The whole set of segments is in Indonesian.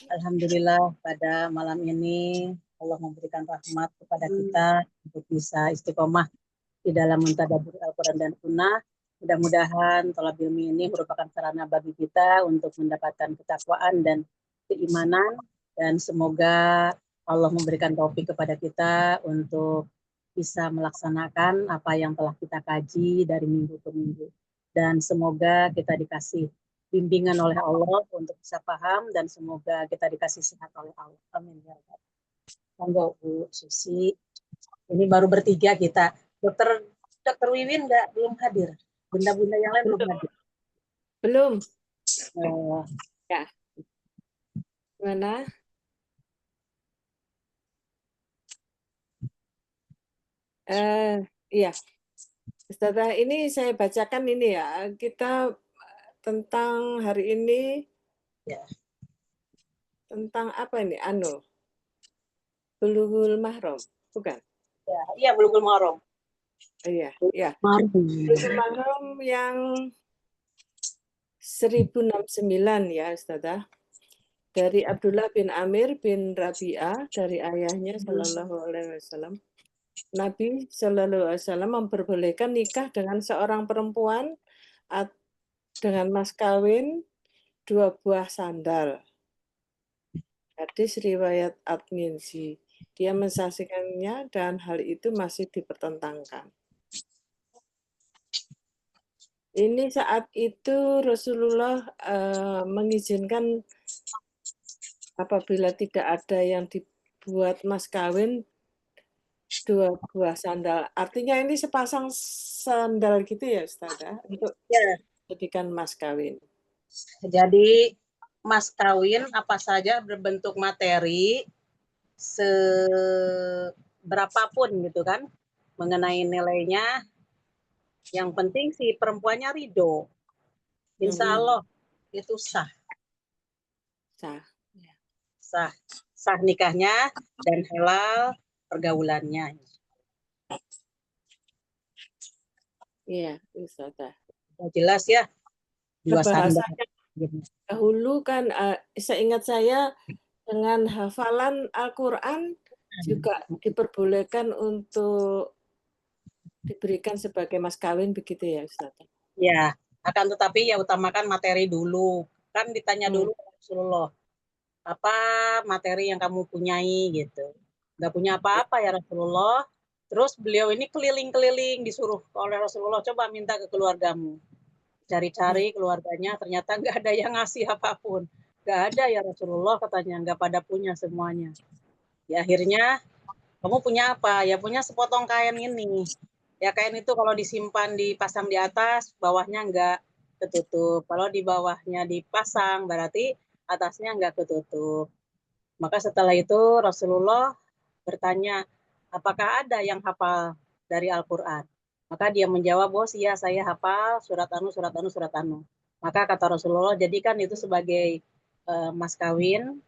Alhamdulillah pada malam ini Allah memberikan rahmat kepada kita untuk bisa istiqomah di dalam mentadabbur Al-Quran dan Sunnah. Mudah-mudahan thalab ilmi ini merupakan sarana bagi kita untuk mendapatkan ketakwaan dan keimanan, dan semoga Allah memberikan taufik kepada kita untuk bisa melaksanakan apa yang telah kita kaji dari minggu ke minggu, dan semoga kita dikasih bimbingan oleh Allah untuk bisa paham, dan semoga kita dikasih sehat oleh Allah. Amin ya Rabbal. Monggo Bu Susi. Ini baru bertiga kita. Dokter Wiwin belum hadir. Bunda-bunda yang lain belum hadir. Belum. Ya. Mana? Iya. Ustazah, ini saya bacakan ini ya. Kita tentang hari ini. Ya. Tentang apa ini? Bulughul Mahram, bukan? Ya, iya Bulughul Mahram. Iya, iya. Bulughul Mahram yang 1069 ya, Ustazah. Dari Abdullah bin Amir bin Rabi'ah, dari ayahnya Shallallahu Alaihi Wasallam. Nabi Shallallahu Alaihi Wasallam memperbolehkan nikah dengan seorang perempuan dengan mas kawin 2 buah sandal. Hadis riwayat At-Tirmidzi. Dia mensaksikannya dan hal itu masih dipertentangkan. Ini saat itu Rasulullah mengizinkan apabila tidak ada yang dibuat mas kawin 2 buah sandal. Artinya ini sepasang sandal gitu ya, Ustazah, untuk jadikan mas kawin. Jadi mas kawin apa saja berbentuk materi seberapapun gitu kan, mengenai nilainya, yang penting si perempuannya ridho, insya Allah itu sah. Sah nikahnya dan halal pergaulannya. Iya, Ustazah. Jelas ya. Bahasanya dahulu kan seingat saya dengan hafalan Al-Quran juga diperbolehkan untuk diberikan sebagai mas kawin begitu ya, Ustazah? Ya, akan tetapi ya utamakan materi dulu. Kan ditanya dulu Rasulullah, apa materi yang kamu punyai gitu. Nggak punya apa-apa ya Rasulullah. Terus beliau ini keliling-keliling disuruh oleh Rasulullah, coba minta ke keluargamu. Cari-cari keluarganya, ternyata nggak ada yang ngasih apapun. Nggak ada ya Rasulullah, katanya, nggak pada punya semuanya. Ya akhirnya, kamu punya apa? Ya punya sepotong kain ini. Ya kain itu kalau disimpan dipasang di atas, bawahnya nggak ketutup. Kalau di bawahnya dipasang, berarti atasnya nggak ketutup. Maka setelah itu Rasulullah bertanya, apakah ada yang hafal dari Al-Quran? Maka dia menjawab, bos, iya saya hafal surat anu, surat anu, surat anu. Maka kata Rasulullah, jadikan itu sebagai mas kawin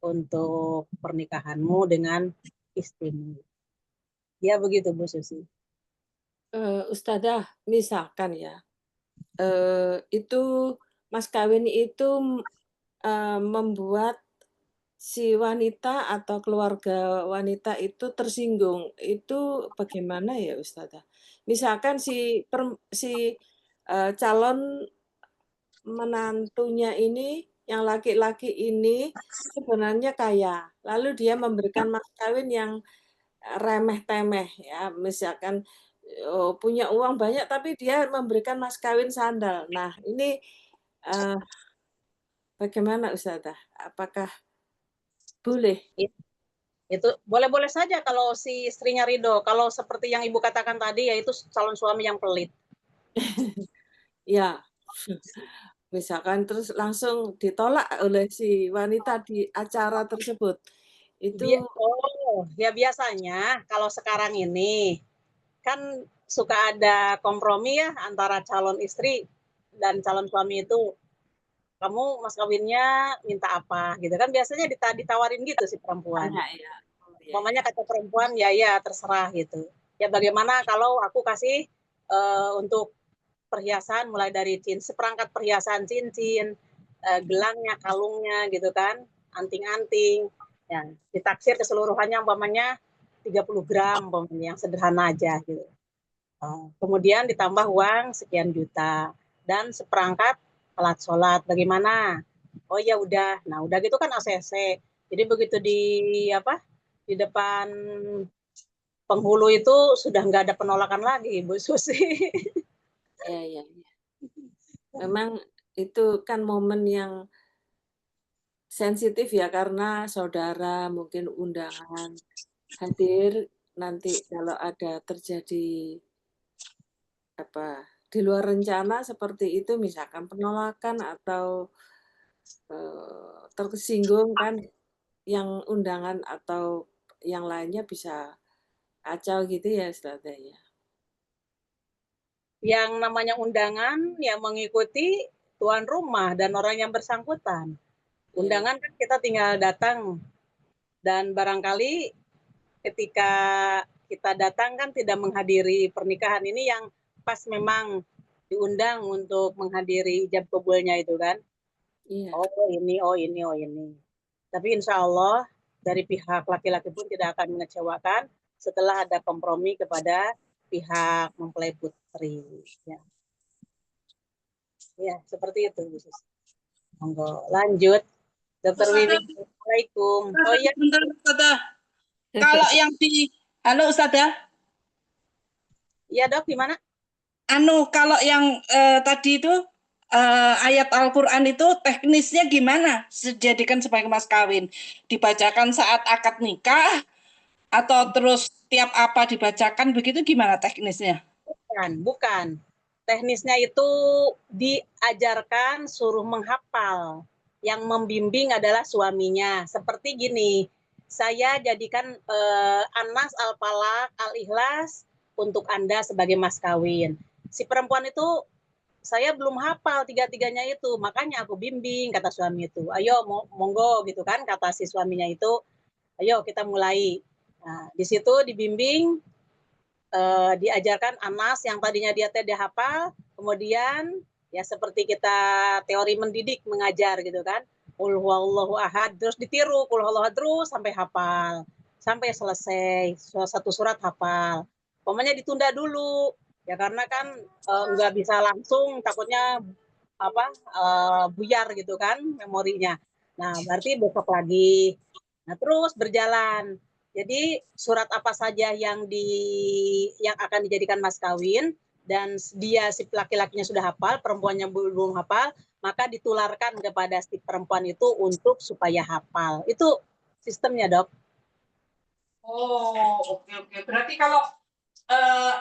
untuk pernikahanmu dengan istrimu. Ya begitu Bu Susi. Ustazah, misalkan ya, itu mas kawin itu membuat si wanita atau keluarga wanita itu tersinggung, itu bagaimana ya Ustazah? Misalkan si calon menantunya ini, yang laki-laki ini sebenarnya kaya, lalu dia memberikan mas kawin yang remeh-temeh ya, misalkan punya uang banyak tapi dia memberikan mas kawin sandal. Nah ini bagaimana Ustazah? Apakah boleh? Itu boleh-boleh saja kalau si istrinya ridho. Kalau seperti yang Ibu katakan tadi, yaitu calon suami yang pelit. Ya, misalkan terus langsung ditolak oleh si wanita di acara tersebut. Itu ya biasanya kalau sekarang ini kan suka ada kompromi ya antara calon istri dan calon suami itu. Kamu mas kawinnya minta apa gitu kan, biasanya ditawarin gitu si perempuan. Mamanya kata perempuan, ya terserah gitu. Ya bagaimana kalau aku kasih untuk perhiasan mulai dari seperangkat perhiasan cincin, gelangnya, kalungnya gitu kan, anting-anting. Ya, ditaksir keseluruhannya umpamanya 30 gram umpamanya yang sederhana aja gitu. Kemudian ditambah uang sekian juta dan seperangkat alat sholat. Bagaimana? Oh ya udah. Nah, udah gitu kan ACC. Jadi begitu di depan penghulu itu sudah nggak ada penolakan lagi, Bu Susi. Ya, ya, ya. Memang itu kan momen yang sensitif ya karena saudara mungkin undangan hadir nanti kalau ada terjadi di luar rencana seperti itu misalkan penolakan atau tersinggung kan yang undangan atau yang lainnya bisa kacau gitu ya istilahnya. Yang namanya undangan yang mengikuti tuan rumah dan orang yang bersangkutan. Undangan kan kita tinggal datang dan barangkali ketika kita datang kan tidak menghadiri pernikahan ini yang pas memang diundang untuk menghadiri ijab kabulnya itu kan. Iya. Oh ini, oh ini, oh ini. Tapi insya Allah dari pihak laki-laki pun tidak akan mengecewakan setelah ada kompromi kepada pihak mempelai putri. Ya, ya seperti itu. Monggo lanjut. Dokter Wiwi, Assalamualaikum. Oh iya. Bentar, Ustazah. Kalau yang di, halo Ustazah. Iya dok, gimana? Kalau yang tadi itu ayat Al-Quran itu teknisnya gimana? Dijadikan sebagai mas kawin, dibacakan saat akad nikah atau terus tiap apa dibacakan begitu gimana teknisnya? Bukan. Teknisnya itu diajarkan suruh menghafal. Yang membimbing adalah suaminya. Seperti gini, saya jadikan Anas Al-Falaq Al-Ikhlas untuk Anda sebagai mas kawin. Si perempuan itu saya belum hafal tiga-tiganya itu, makanya aku bimbing kata suami itu. Ayo monggo gitu kan kata si suaminya itu. Ayo kita mulai. Nah, di situ dibimbing diajarkan Anas yang tadinya dia tidak hafal, kemudian ya seperti kita teori mendidik mengajar gitu kan. Qul huwallahu ahad terus ditiru qul huwallahu terus sampai hafal. Sampai selesai satu surat hafal. Pokoknya ditunda dulu. Ya karena kan nggak bisa langsung takutnya buyar gitu kan memorinya. Nah, berarti besok lagi. Nah, terus berjalan. Jadi surat apa saja yang akan dijadikan mas kawin dan dia si laki-lakinya sudah hafal, perempuannya belum hafal, maka ditularkan kepada si perempuan itu untuk supaya hafal. Itu sistemnya, Dok. Oh, oke. Berarti kalau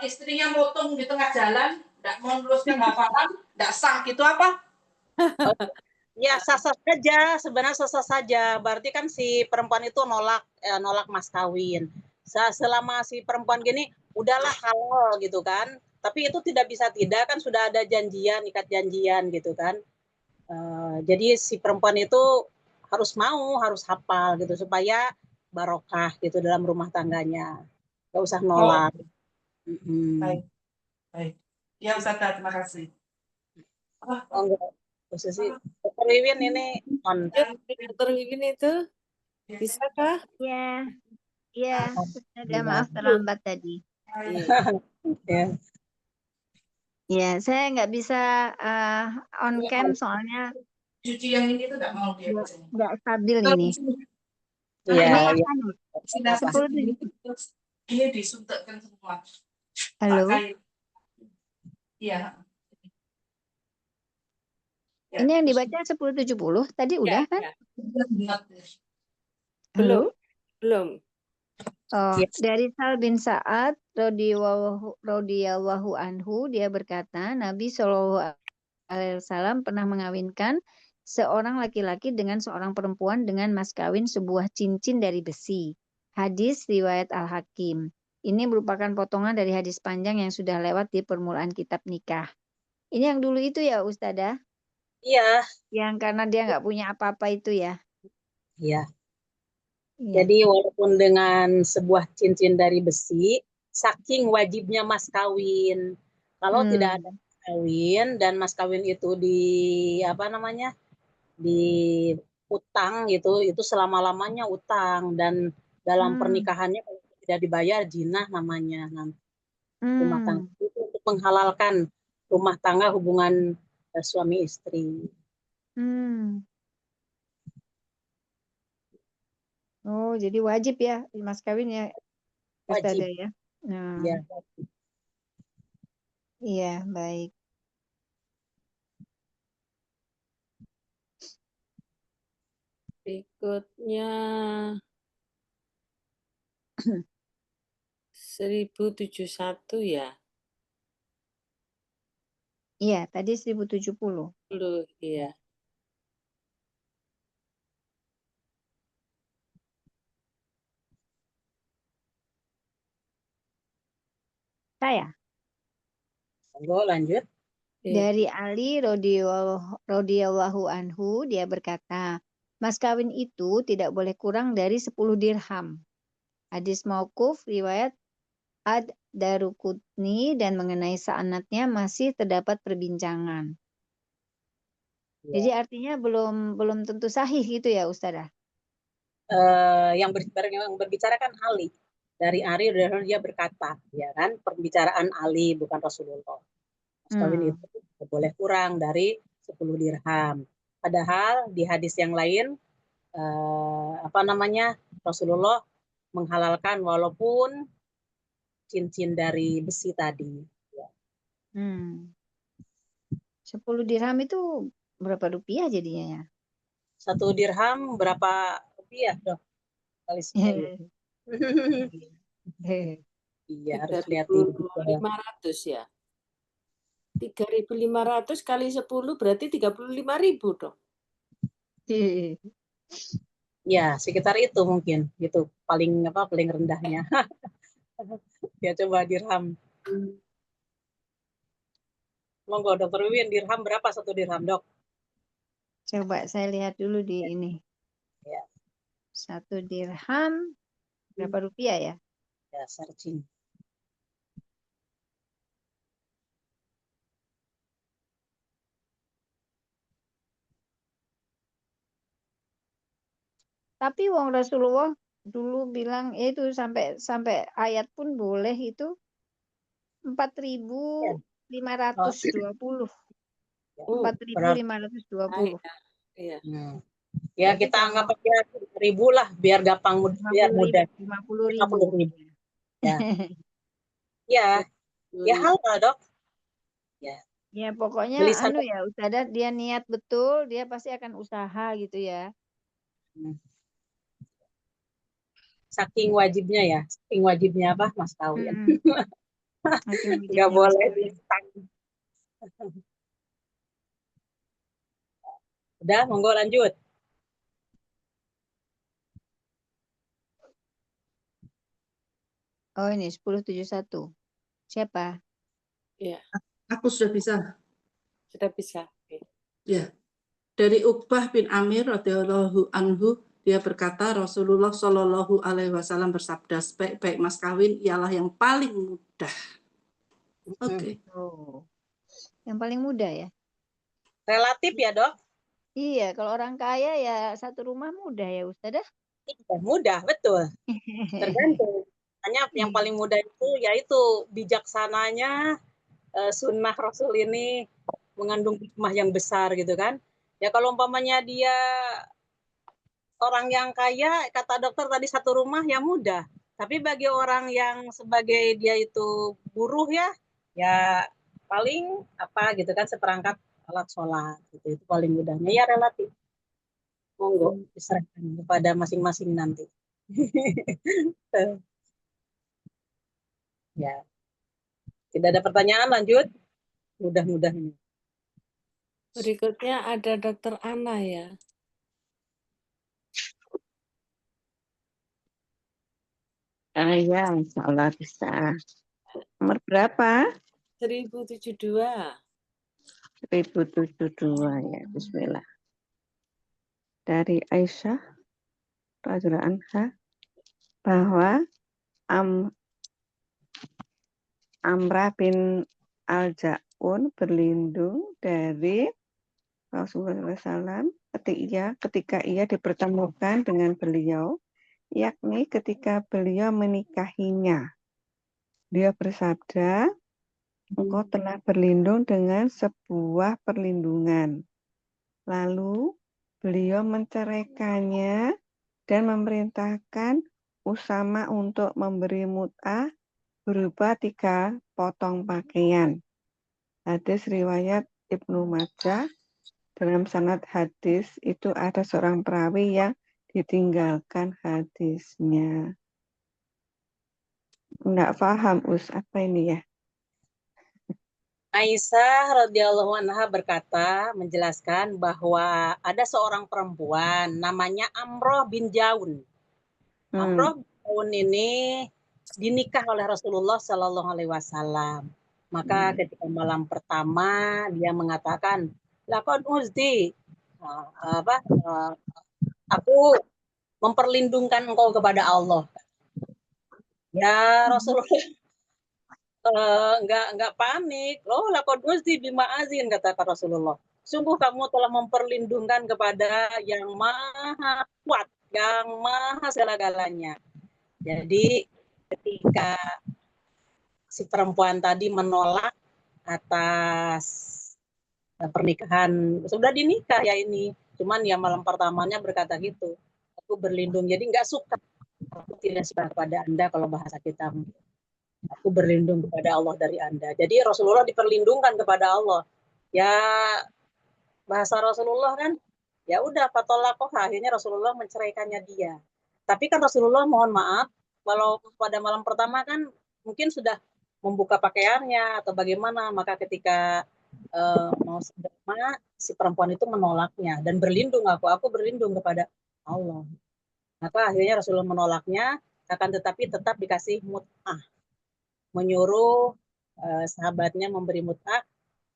istrinya motong di tengah jalan, tidak meneruskan hafalan, tidak sah gitu apa? Ya sah-sah saja, sebenarnya sah-sah saja. Berarti kan si perempuan itu nolak mas kawin. Selama si perempuan gini, udahlah halal gitu kan. Tapi itu tidak bisa tidak kan sudah ada janjian, ikat janjian gitu kan. Jadi si perempuan itu harus mau, harus hafal gitu supaya barokah gitu dalam rumah tangganya. Gak usah nolak. Baik. Ya Ustaz, terima kasih. Oh enggak, posisi Dokter Wiwin ini on. Dokter Wiwin itu bisakah? Iya, ada maaf terlambat tadi. Ya. Ya, saya nggak bisa on cam soalnya Cuci yang ini tuh nggak mau dia. nggak stabil ini. Iya, Ini iya. 10. Ini disuntikkan semua. Halo. Iya. Ini yang dibaca 10.70 tadi udah kan? Belum. Halo? Belum. Oh, dari Sal bin Sa'ad radhiyallahu anhu dia berkata, Nabi Shallallahu alaihi wasallam pernah mengawinkan seorang laki-laki dengan seorang perempuan dengan mas kawin sebuah cincin dari besi. Hadis riwayat Al-Hakim. Ini merupakan potongan dari hadis panjang yang sudah lewat di permulaan kitab nikah. Ini yang dulu itu ya Ustadzah? Iya. Yang karena dia nggak punya apa-apa itu ya? Iya. Iya. Jadi walaupun dengan sebuah cincin dari besi, saking wajibnya mas kawin. Kalau tidak ada mas kawin dan mas kawin itu di utang gitu, itu selama-lamanya utang, dan dalam pernikahannya kalau tidak dibayar jinah namanya nanti rumah tangga. Itu untuk menghalalkan rumah tangga hubungan suami istri. Oh, jadi wajib ya mas kawin ya Ustazah Wajib. ya. Nah, Ya. iya baik. Berikutnya 1071 ya. Iya, tadi 1070. Iya. Saya. Monggo lanjut. Dari Ali radhiyallahu anhu, dia berkata, mas kawin itu tidak boleh kurang dari 10 dirham. Hadis mauquf riwayat Ad-Daruqutni, dan mengenai sanadnya masih terdapat perbincangan. Ya. Jadi artinya belum tentu sahih gitu ya Ustazah. Yang berbicara kan Ali. Dari Ali dia berkata, ya kan, perbicaraan Ali bukan Rasulullah. Mas kawin itu tidak boleh kurang dari 10 dirham. Padahal di hadis yang lain Rasulullah menghalalkan walaupun cincin dari besi tadi. Ya. 10 dirham itu berapa rupiah jadinya ya? 1 dirham berapa rupiah dong? Kali 10. Iya, harus lihat di 3.500 ya. 3.500 kali 10 berarti 35.000 dong. Ya, sekitar itu mungkin. Itu paling rendahnya. Ya, coba dirham. Monggo Dokter Wiwin, dirham berapa 1 dirham, Dok? Coba saya lihat dulu di ini. Ya. 1 dirham berapa rupiah ya? Ya, searching. Tapi wong Rasulullah dulu bilang itu sampai ayat pun boleh itu 4.520. 4.520. Iya. Ya, kita anggap aja 1.000 lah biar gampang, biar mudah. 50.000. Ya. Ya. Ya halal, Dok. Ya. Ya pokoknya ya Ustazah, dia niat betul, dia pasti akan usaha gitu ya. Saking wajibnya apa, Mas kawin. Nggak boleh distang. Udah, monggo lanjut. Oh, ini 1071. Siapa? Ya. Aku sudah bisa. Sudah bisa. Ya. Dari Uqbah bin Amir radhiyallahu anhu, dia berkata Rasulullah Shallallahu alaihi wasallam bersabda, sebaik-baik mas kawin ialah yang paling mudah. Oke. Oh. Yang paling mudah ya? Relatif ya, Dok? Iya, kalau orang kaya ya satu rumah mudah ya Ustazah. Mudah, betul. Tergantung. Hanya yang paling mudah itu yaitu bijaksananya sunnah Rasul ini mengandung hikmah yang besar gitu kan. Ya kalau umpamanya dia orang yang kaya, kata dokter tadi satu rumah ya mudah. Tapi bagi orang yang sebagai dia itu buruh ya paling apa gitu kan, seperangkat alat sholat gitu, itu paling mudahnya ya relatif. Monggo diserahkan kepada masing-masing nanti. Ya. Tidak ada pertanyaan, lanjut. Mudah-mudahan. Berikutnya ada Dokter Ana ya. Ya, insya Allah bisa. Nomor berapa? 1072. 1072 ya, bismillah. Dari Aisyah radhiyallahu anha bahwa Amrah bin Al-Ja'un berlindung dari Rasulullah SAW ketika ia dipertemukan dengan beliau, yakni ketika beliau menikahinya. Dia bersabda, engkau telah berlindung dengan sebuah perlindungan. Lalu beliau menceraikannya dan memerintahkan Usama untuk memberi mut'ah berupa 3 potong pakaian. Hadis riwayat Ibnu Majah. Dalam sanad hadis itu ada seorang perawi yang ditinggalkan hadisnya. Enggak paham, apa ini ya? Aisyah radhiyallahu anha berkata, menjelaskan bahwa ada seorang perempuan namanya Amroh bin Jaun. Amroh bin Jaun ini dinikah oleh Rasulullah Shallallahu Alaihi Wasallam. Maka ketika malam pertama dia mengatakan, lakon uzdi, aku memperlindungkan engkau kepada Allah. Ya Rasulullah enggak panik. Loh, lakon uzdi bima azin, kata Rasulullah. Sungguh kamu telah memperlindungkan kepada yang maha kuat, yang maha segala-galanya. Jadi ketika si perempuan tadi menolak atas pernikahan, sudah dinikah ya ini, cuman ya malam pertamanya berkata gitu, aku berlindung, jadi nggak suka, aku tidak suka kepada Anda, kalau bahasa kita, aku berlindung kepada Allah dari Anda. Jadi Rasulullah diperlindungkan kepada Allah. Ya bahasa Rasulullah kan, ya udah fatolakoh, akhirnya Rasulullah menceraikannya dia. Tapi kan Rasulullah mohon maaf, kalau pada malam pertama kan mungkin sudah membuka pakaiannya atau bagaimana, maka ketika mau sedama, si perempuan itu menolaknya dan berlindung, aku berlindung kepada Allah. Maka akhirnya Rasulullah menolaknya, akan tetapi tetap dikasih mut'ah, menyuruh sahabatnya memberi mut'ah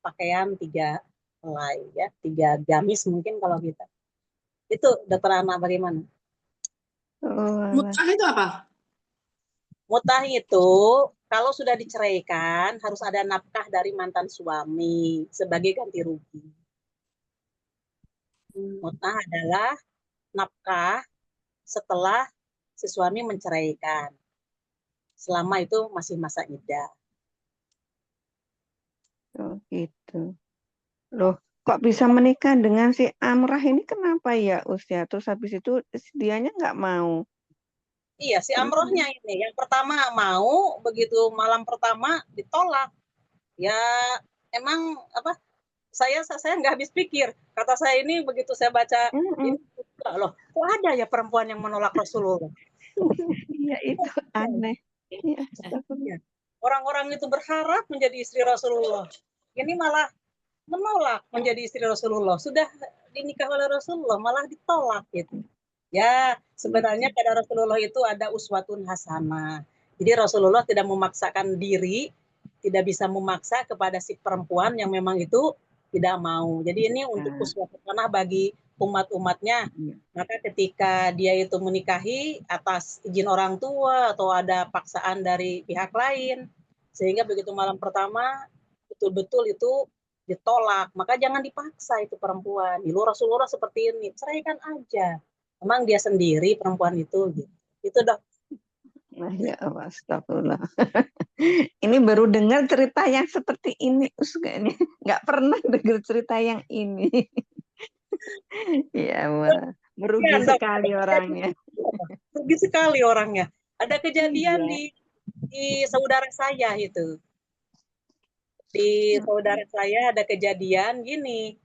pakaian 3 helai, ya 3 gamis mungkin kalau kita. Itu Dokter Ana bagaimana? Mut'ah itu apa? Mut'ah itu kalau sudah diceraikan harus ada nafkah dari mantan suami sebagai ganti rugi. Mut'ah adalah nafkah setelah si suami menceraikan. Selama itu masih masa iddah. Oh gitu. Loh, kok bisa menikah dengan si Amrah ini, kenapa ya usia? Terus habis itu dianya nggak mau. Iya, si Amrohnya ini yang pertama mau, begitu malam pertama ditolak. Ya emang apa? Saya nggak habis pikir. Kata saya ini begitu saya baca ini, loh, kok ada ya perempuan yang menolak Rasulullah? Iya, itu aneh. Ya, orang-orang itu berharap menjadi istri Rasulullah. Ini malah menolak menjadi istri Rasulullah. Sudah dinikah oleh Rasulullah malah ditolak gitu. Ya, sebenarnya pada Rasulullah itu ada uswatun hasanah. Jadi Rasulullah tidak memaksakan diri, tidak bisa memaksa kepada si perempuan yang memang itu tidak mau. Jadi ini untuk uswatun hasanah bagi umat-umatnya. Maka ketika dia itu menikahi atas izin orang tua atau ada paksaan dari pihak lain, sehingga begitu malam pertama betul-betul itu ditolak, maka jangan dipaksa itu perempuan. Dulu Rasulullah seperti ini, ceraikan aja. Memang dia sendiri perempuan itu gitu. Itu dah. Nah, ya astagfirullah. Ini baru dengar cerita yang seperti ini, kayaknya nggak pernah dengar cerita yang ini. Ya, merugi sekali orangnya. Merugi sekali orangnya. Ada kejadian di saudara saya itu. Di saudara saya ada kejadian gini.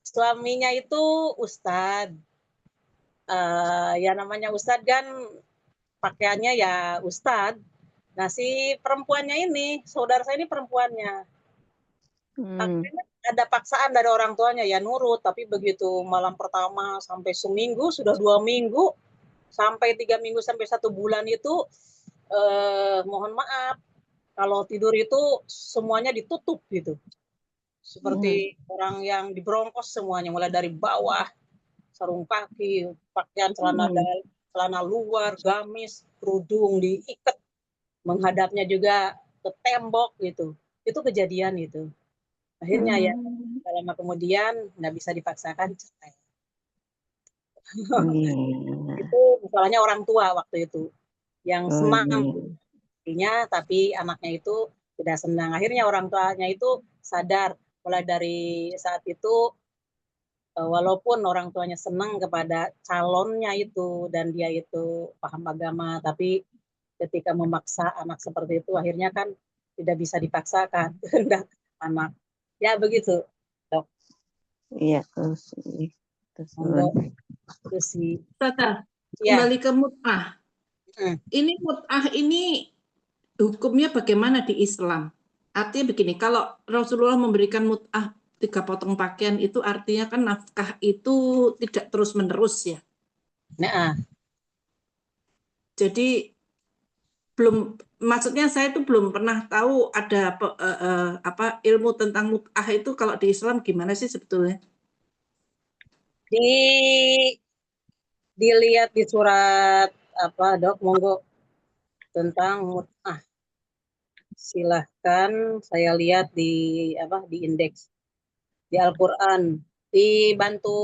Suaminya itu ustadz. Ya namanya ustadz kan pakaiannya ya ustadz. Nah si perempuannya ini, saudara saya ini perempuannya. Ada paksaan dari orang tuanya ya nurut, tapi begitu malam pertama sampai seminggu, sudah 2 minggu, sampai 3 minggu sampai 1 bulan itu mohon maaf, kalau tidur itu semuanya ditutup gitu. Seperti orang yang diberongkos semuanya, mulai dari bawah, sarung kaki, pakaian celana dalam, celana luar, gamis, kerudung diikat, menghadapnya juga ke tembok gitu. Itu kejadian itu. Akhirnya ya lama kemudian nggak bisa dipaksakan cerai. Iya. Itu masalahnya orang tua waktu itu yang Oh, senang iya. tapi anaknya itu tidak senang. Akhirnya orang tuanya itu sadar. Mulai dari saat itu, walaupun orang tuanya senang kepada calonnya itu dan dia itu paham agama, tapi ketika memaksa anak seperti itu akhirnya kan tidak bisa dipaksakan kehendak anak. Ya begitu, Dok. Iya, terus Monggo itu sih. Tata, Ya. kembali ke mut'ah. Ini mut'ah ini hukumnya bagaimana di Islam? Artinya begini, kalau Rasulullah memberikan mut'ah 3 potong pakaian itu artinya kan nafkah itu tidak terus-menerus ya. Nah, Jadi belum, maksudnya saya itu belum pernah tahu ada apa ilmu tentang mut'ah itu kalau di Islam gimana sih sebetulnya? dilihat di surat apa, Dok? Monggo tentang mut'ah. Silahkan saya lihat di apa di indeks di Al-Qur'an. Dibantu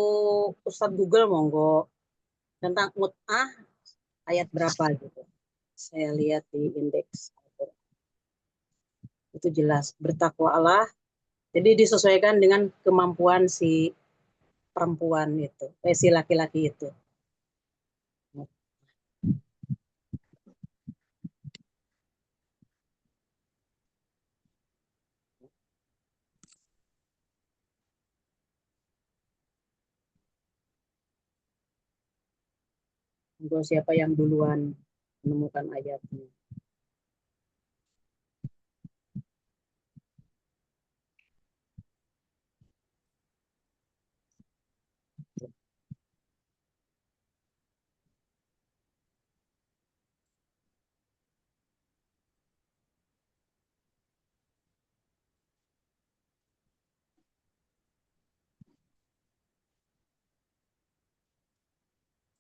Ustadz Google monggo tentang mut'ah ayat berapa gitu. Saya lihat di indeks Al-Qur'an. Itu jelas bertakwa Allah. Jadi disesuaikan dengan kemampuan si perempuan itu, si laki-laki itu. Untuk siapa yang duluan menemukan ayatnya.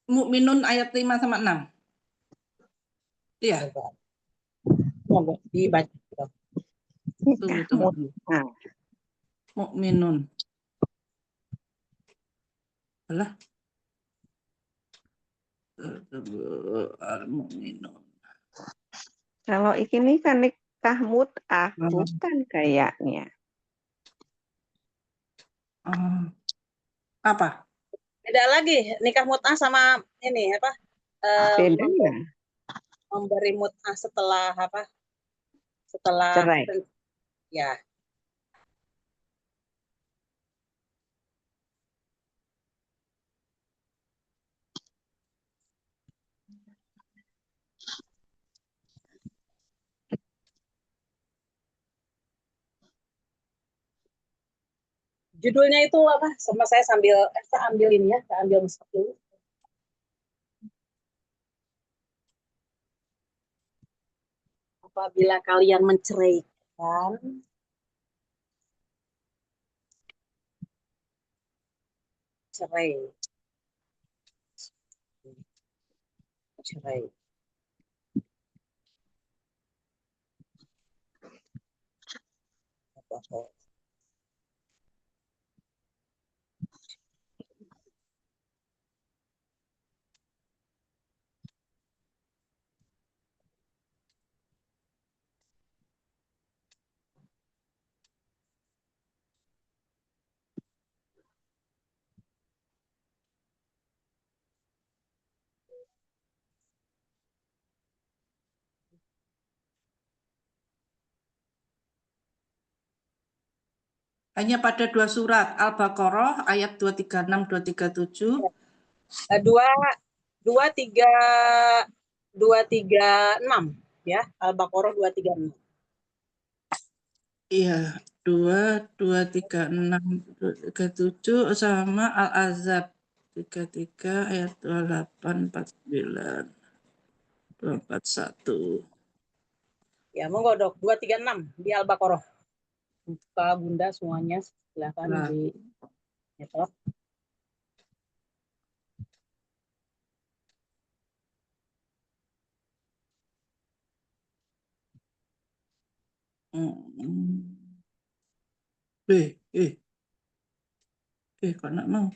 Mukminun ayat 5 sama 6. Iya. Monggo dibaca. Tunggu dulu. Nah, Mukminun. Alah. Al-Mu'minun. kalau ini kan nikah mut'ah, bukan kayaknya. Apa? Beda lagi nikah mut'ah sama ini apa? Beda ya? Memberi mut'ah setelah apa? Setelah Cerai. ya. Judulnya itu apa? Sama saya sambil saya ambil ini ya, saya ambil mushaf dulu. Apabila kalian menceraikan cerai. Hanya pada 2 surat, Al-Baqarah ayat 236 237. Dua tiga enam ya, Al-Baqarah 236. Iya, 236 237 sama Al-Ahzab 33 ayat 28 49 241. Ya, monggo Dok, 236 di Al-Baqarah. Buka Bunda semuanya, silakan di nyetok. Kok nggak mau?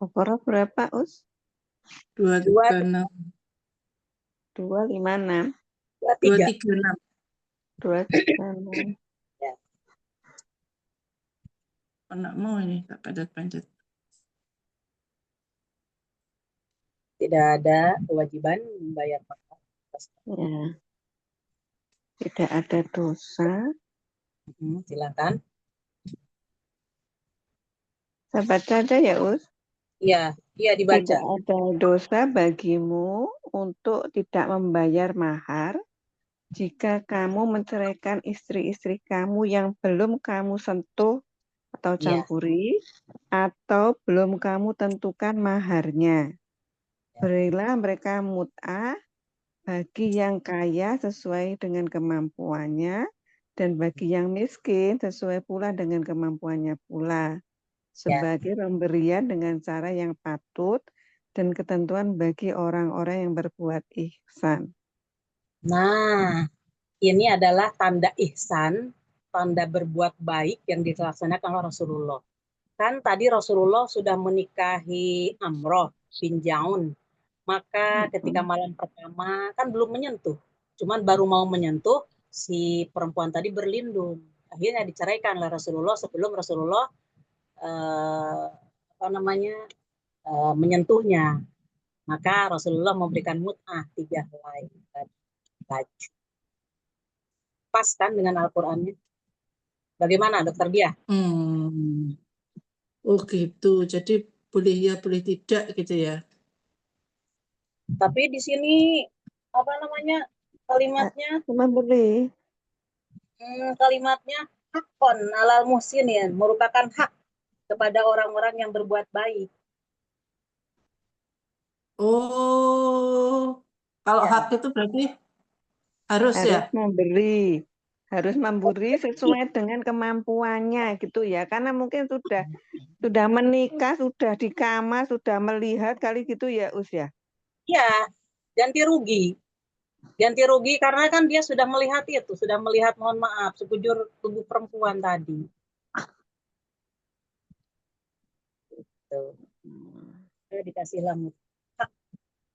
Oporo berapa, Us? 236. 256. 23. 236. 236. Ya. Kok nggak mau ini, tak padat-padat. Tidak ada kewajiban membayar mahar. Ya. Tidak ada dosa. Silakan. Saya baca aja ya, Us. Iya, iya dibaca. Tidak ada dosa bagimu untuk tidak membayar mahar jika kamu menceraikan istri-istri kamu yang belum kamu sentuh atau Iya. campuri, atau belum kamu tentukan maharnya. Berilah mereka mut'ah bagi yang kaya sesuai dengan kemampuannya, dan bagi yang miskin sesuai pula dengan kemampuannya pula, sebagai pemberian dengan cara yang patut dan ketentuan bagi orang-orang yang berbuat ihsan. Nah, ini adalah tanda ihsan, tanda berbuat baik yang dilaksanakan oleh Rasulullah. Kan tadi Rasulullah sudah menikahi Amroh bin Jaun. Maka ketika malam pertama kan belum menyentuh. Cuman baru mau menyentuh, si perempuan tadi berlindung. Akhirnya diceraikan oleh Rasulullah sebelum Rasulullah menyentuhnya. Maka Rasulullah memberikan mut'ah 3 helai baju. Pas kan dengan Al-Qur'annya? Bagaimana Dokter Dia? Oh gitu, jadi boleh ya boleh tidak gitu ya. Tapi di sini kalimatnya Cuma boleh. Kalimatnya hakon alal muhsinin, merupakan hak kepada orang-orang yang berbuat baik. Oh, kalau Ya. hak itu berarti harus ya? Harus memberi sesuai dengan kemampuannya gitu ya, karena mungkin sudah menikah, sudah di kamar, sudah melihat kali gitu ya, Us ya. Ya, ganti rugi karena kan dia sudah melihat itu, sudah melihat, mohon maaf, sekujur tubuh perempuan tadi. Tuh. Dikasihlah hak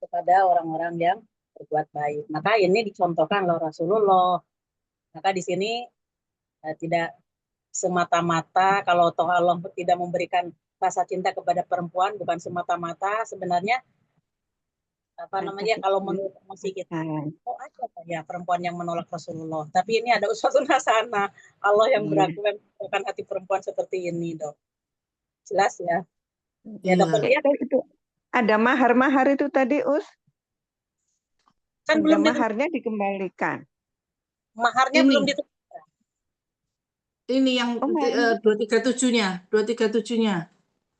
kepada orang-orang yang berbuat baik. Maka ini dicontohkan oleh Rasulullah. Maka di sini tidak semata-mata kalau toh Allah tidak memberikan rasa cinta kepada perempuan, bukan semata-mata sebenarnya kalau menurut emosi kita, ada ya perempuan yang menolak Rasulullah. Tapi ini ada uswatun hasanah, Allah yang berakuan hati perempuan seperti ini, Dok. Jelas ya? Ya, Dokter Dia Itu ada mahar-mahar itu tadi, Us. kan belum maharnya dikembalikan. Maharnya belum ditentukan. Ini yang 237-nya, 237-nya.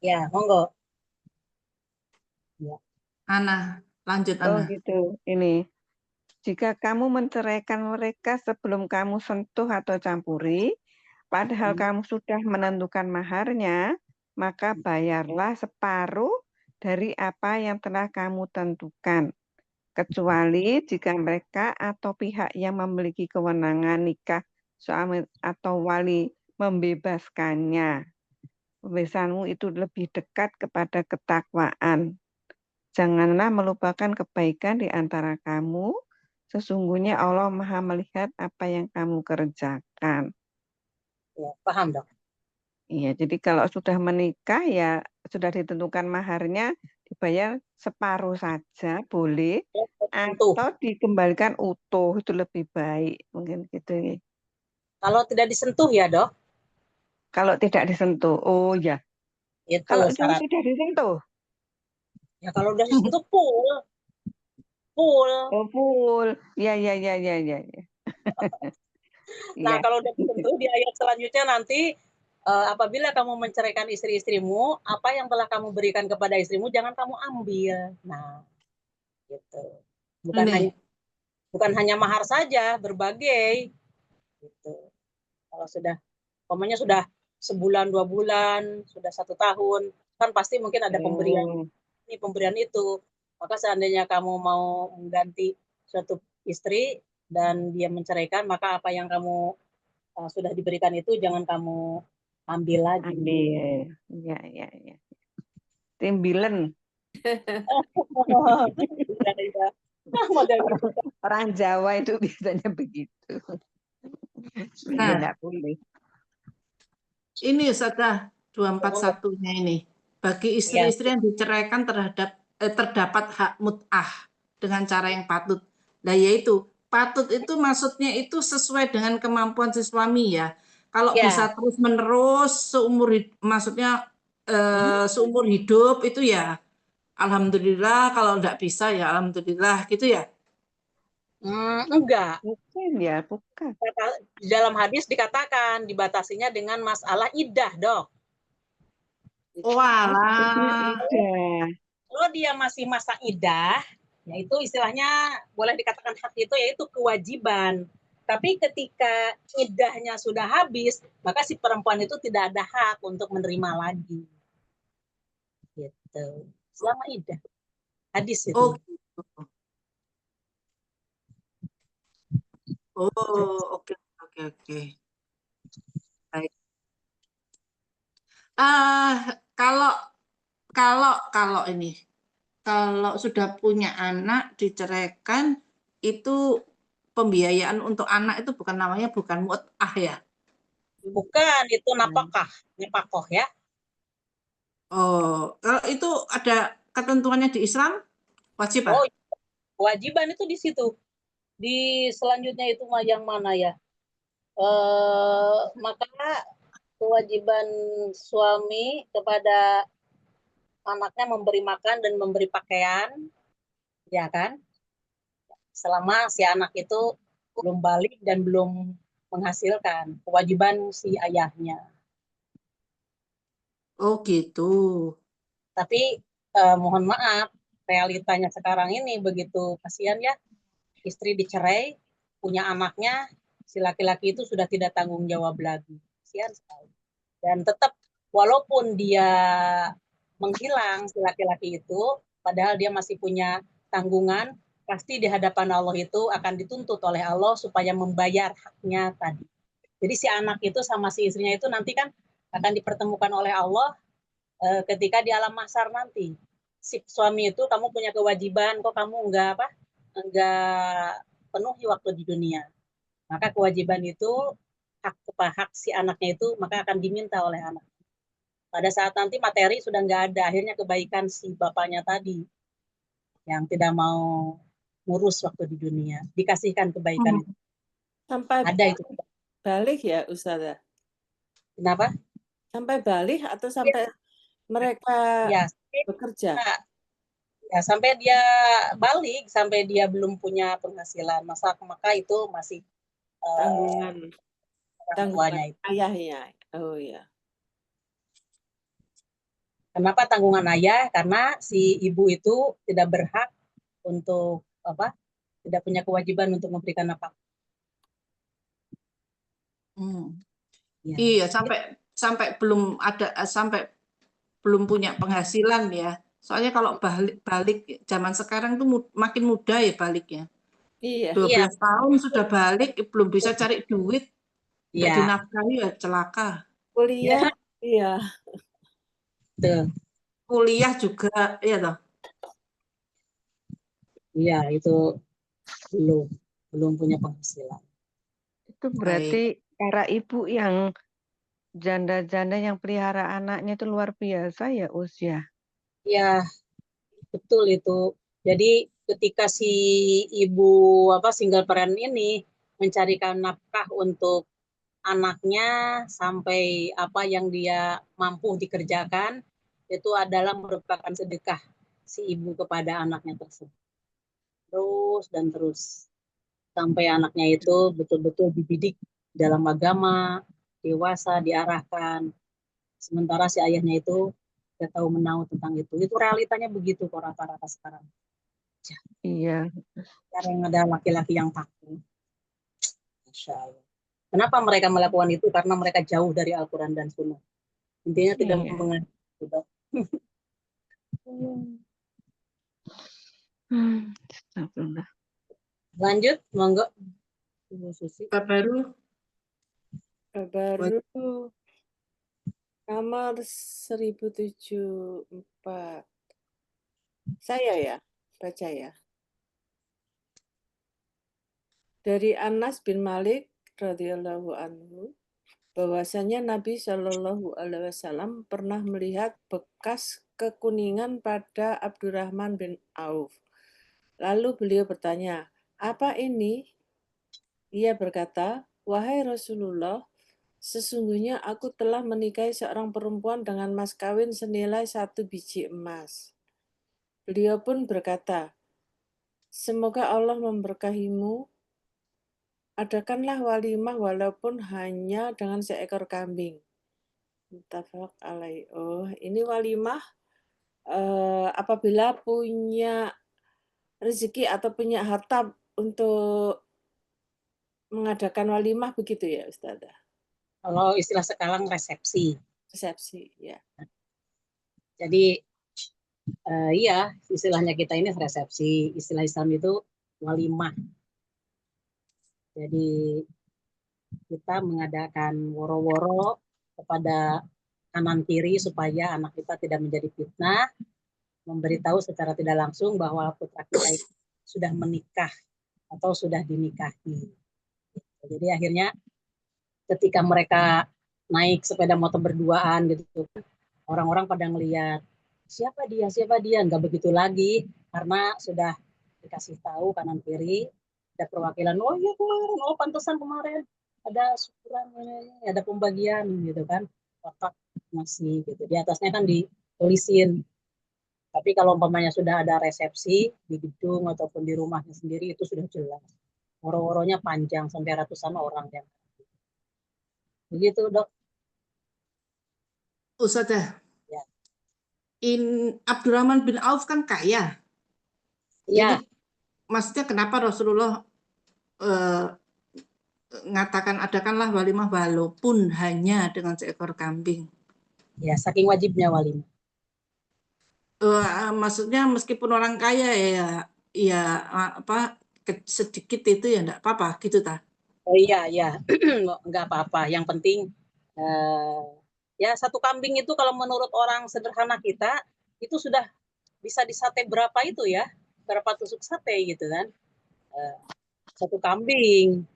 Ya, monggo. Ya. Ana, lanjut Ana. Oh gitu. Ini. Jika kamu menceraikan mereka sebelum kamu sentuh atau campuri, padahal kamu sudah menentukan maharnya, maka bayarlah separuh dari apa yang telah kamu tentukan. Kecuali jika mereka atau pihak yang memiliki kewenangan nikah suami atau wali membebaskannya. Pembebasanmu itu lebih dekat kepada ketakwaan. Janganlah melupakan kebaikan di antara kamu. Sesungguhnya Allah Maha melihat apa yang kamu kerjakan. Ya, paham, Dok. Iya, jadi kalau sudah menikah ya sudah ditentukan maharnya, dibayar separuh saja boleh, atau dikembalikan utuh, itu lebih baik mungkin gitu. Kalau tidak disentuh ya, Dok? Kalau tidak disentuh, oh ya. Itu kalau syarat. sudah disentuh? Ya kalau udah disentuh full. Oh full, ya. Nah, kalau udah disentuh di ayat selanjutnya nanti, apabila kamu menceraikan istri-istrimu, apa yang telah kamu berikan kepada istrimu jangan kamu ambil. Nah, gitu. Bukan hanya mahar saja, berbagai. Gitu. Kalau sudah, pokoknya sudah sebulan, 2 bulan, sudah 1 tahun, kan pasti mungkin ada pemberian ini, pemberian itu. Maka seandainya kamu mau mengganti suatu istri dan dia menceraikan, maka apa yang kamu sudah diberikan itu jangan kamu ambil lagi. Ambil. Ya, ya, ya. Timbilen. Iya, iya. Model gitu. Orang Jawa itu biasanya begitu. Jadi Nah, nggak boleh. ini Ustazah 241-nya ini. Bagi istri-istri yang diceraikan terdapat hak mut'ah dengan cara yang patut. Nah, yaitu patut itu maksudnya itu sesuai dengan kemampuan si suami ya. Kalau Ya. bisa terus-menerus maksudnya seumur hidup itu ya alhamdulillah, kalau enggak bisa ya alhamdulillah gitu ya. Enggak. Bukan ya, bukan. Di dalam hadis dikatakan dibatasinya dengan masalah iddah, Dok. Walah. Udah. Kalau dia masih masa iddah, yaitu istilahnya boleh dikatakan hak itu yaitu kewajiban. Tapi ketika iddahnya sudah habis, maka si perempuan itu tidak ada hak untuk menerima lagi. Gitu. Selama iddah. Hadis itu. Oh, gitu. Oh, oke. Baik. Kalau ini, kalau sudah punya anak diceraikan itu pembiayaan untuk anak itu bukan mut'ah ya. Bukan, itu napakoh ya. Oh, kalau itu ada ketentuannya di Islam wajib Oh, kewajiban itu di situ. Di selanjutnya itu yang mana ya? Maka kewajiban suami kepada anaknya memberi makan dan memberi pakaian, ya kan? Selama si anak itu belum balik dan belum menghasilkan, kewajiban si ayahnya. Oh gitu. Tapi mohon maaf, realitanya sekarang ini begitu kasihan ya, istri dicerai, punya anaknya, si laki-laki itu sudah tidak tanggung jawab lagi. Kasihan sekali. Dan tetap walaupun dia menghilang si laki-laki itu, padahal dia masih punya tanggungan, pasti di hadapan Allah itu akan dituntut oleh Allah supaya membayar haknya tadi. Jadi si anak itu sama si istrinya itu nanti kan akan dipertemukan oleh Allah ketika di alam mahsyar nanti. Si suami itu kamu punya kewajiban, kok kamu enggak penuhi waktu di dunia. Maka kewajiban itu hak si anaknya itu maka akan diminta oleh anak. Pada saat nanti materi sudah nggak ada, akhirnya kebaikan si bapaknya tadi yang tidak mau ngurus waktu di dunia dikasihkan kebaikan itu. Sampai Ada itu. balik ya Ustazah? Kenapa? Sampai balik atau sampai mereka Ya, bekerja? ya sampai dia balik, sampai dia belum punya penghasilan, maka itu masih Tanggungan orang tuanya itu. ayahnya. Oh ya. Kenapa tanggungan ayah? Karena si ibu itu tidak berhak untuk tidak punya kewajiban untuk memberikan nafkah. Ya. Iya, sampai belum punya penghasilan ya. Soalnya kalau balik zaman sekarang tuh makin mudah ya baliknya. Iya. 12 tahun sudah balik, belum bisa cari duit, nggak dinafkahi ya celaka. Kuliah, iya. Betul. Kuliah juga, iya toh. Iya, itu belum punya penghasilan. Itu berarti para ibu yang janda-janda yang pelihara anaknya itu luar biasa ya, Usia. Ya, betul itu. Jadi ketika si ibu single parent ini mencarikan nafkah untuk anaknya sampai apa yang dia mampu dikerjakan, itu adalah merupakan sedekah si ibu kepada anaknya tersebut. Terus dan terus sampai anaknya itu betul-betul dididik dalam agama, dewasa, diarahkan. Sementara si ayahnya itu tidak tahu menahu tentang itu. Itu realitanya begitu kok rata-rata sekarang. Iya. Sekarang ada laki-laki yang takut. Masya Allah. Kenapa mereka melakukan itu? Karena mereka jauh dari Al-Quran dan Sunnah. Intinya tidak mengerti. Lanjut, monggo. Ibu Susi. Baru Nomor 1074. Saya ya, baca ya. Dari Anas bin Malik radhiyallahu anhu, bahwasanya Nabi Shallallahu alaihi wasallam pernah melihat bekas kekuningan pada Abdurrahman bin Auf. Lalu beliau bertanya, "Apa ini?" Ia berkata, "Wahai Rasulullah, sesungguhnya aku telah menikahi seorang perempuan dengan mas kawin senilai 1 biji emas." Beliau pun berkata, "Semoga Allah memberkahimu. Adakanlah walimah walaupun hanya dengan seekor kambing." Muttafaq alaih. Oh, ini walimah apabila punya rezeki atau punya harta untuk mengadakan walimah begitu ya, Ustazah? Kalau istilah sekarang resepsi. Resepsi, ya. Jadi iya, istilahnya kita ini resepsi. Istilah Islam itu walimah. Jadi kita mengadakan woro-woro kepada kanan kiri supaya anak kita tidak menjadi fitnah, memberitahu secara tidak langsung bahwa putra kita itu sudah menikah atau sudah dinikahi. Jadi akhirnya ketika mereka naik sepeda motor berduaan gitu, orang-orang pada ngelihat siapa dia, nggak begitu lagi karena sudah dikasih tahu kanan kiri ada perwakilan, oh iya kemarin, oh pantesan kemarin ada syukuran, ada pembagian gitu kan, kotak nasi gitu, di atasnya kan ditulisin. Tapi kalau umpamanya sudah ada resepsi di gedung ataupun di rumahnya sendiri itu sudah jelas, woro-woronya panjang sampai ratusan orang ya. Begitu dok. Ustazah, Ya. Abdurrahman bin Auf kan kaya. Iya. Jadi maksudnya kenapa Rasulullah mengatakan adakanlah walimah walaupun hanya dengan seekor kambing? Ya, saking wajibnya walimah. Maksudnya meskipun orang kaya ya apa sedikit itu ya enggak apa-apa gitu ta? Oh iya, ya. Enggak apa-apa. Yang penting ya satu kambing itu kalau menurut orang sederhana kita itu sudah bisa disate berapa itu ya? Berapa tusuk sate gitu kan? Satu kambing.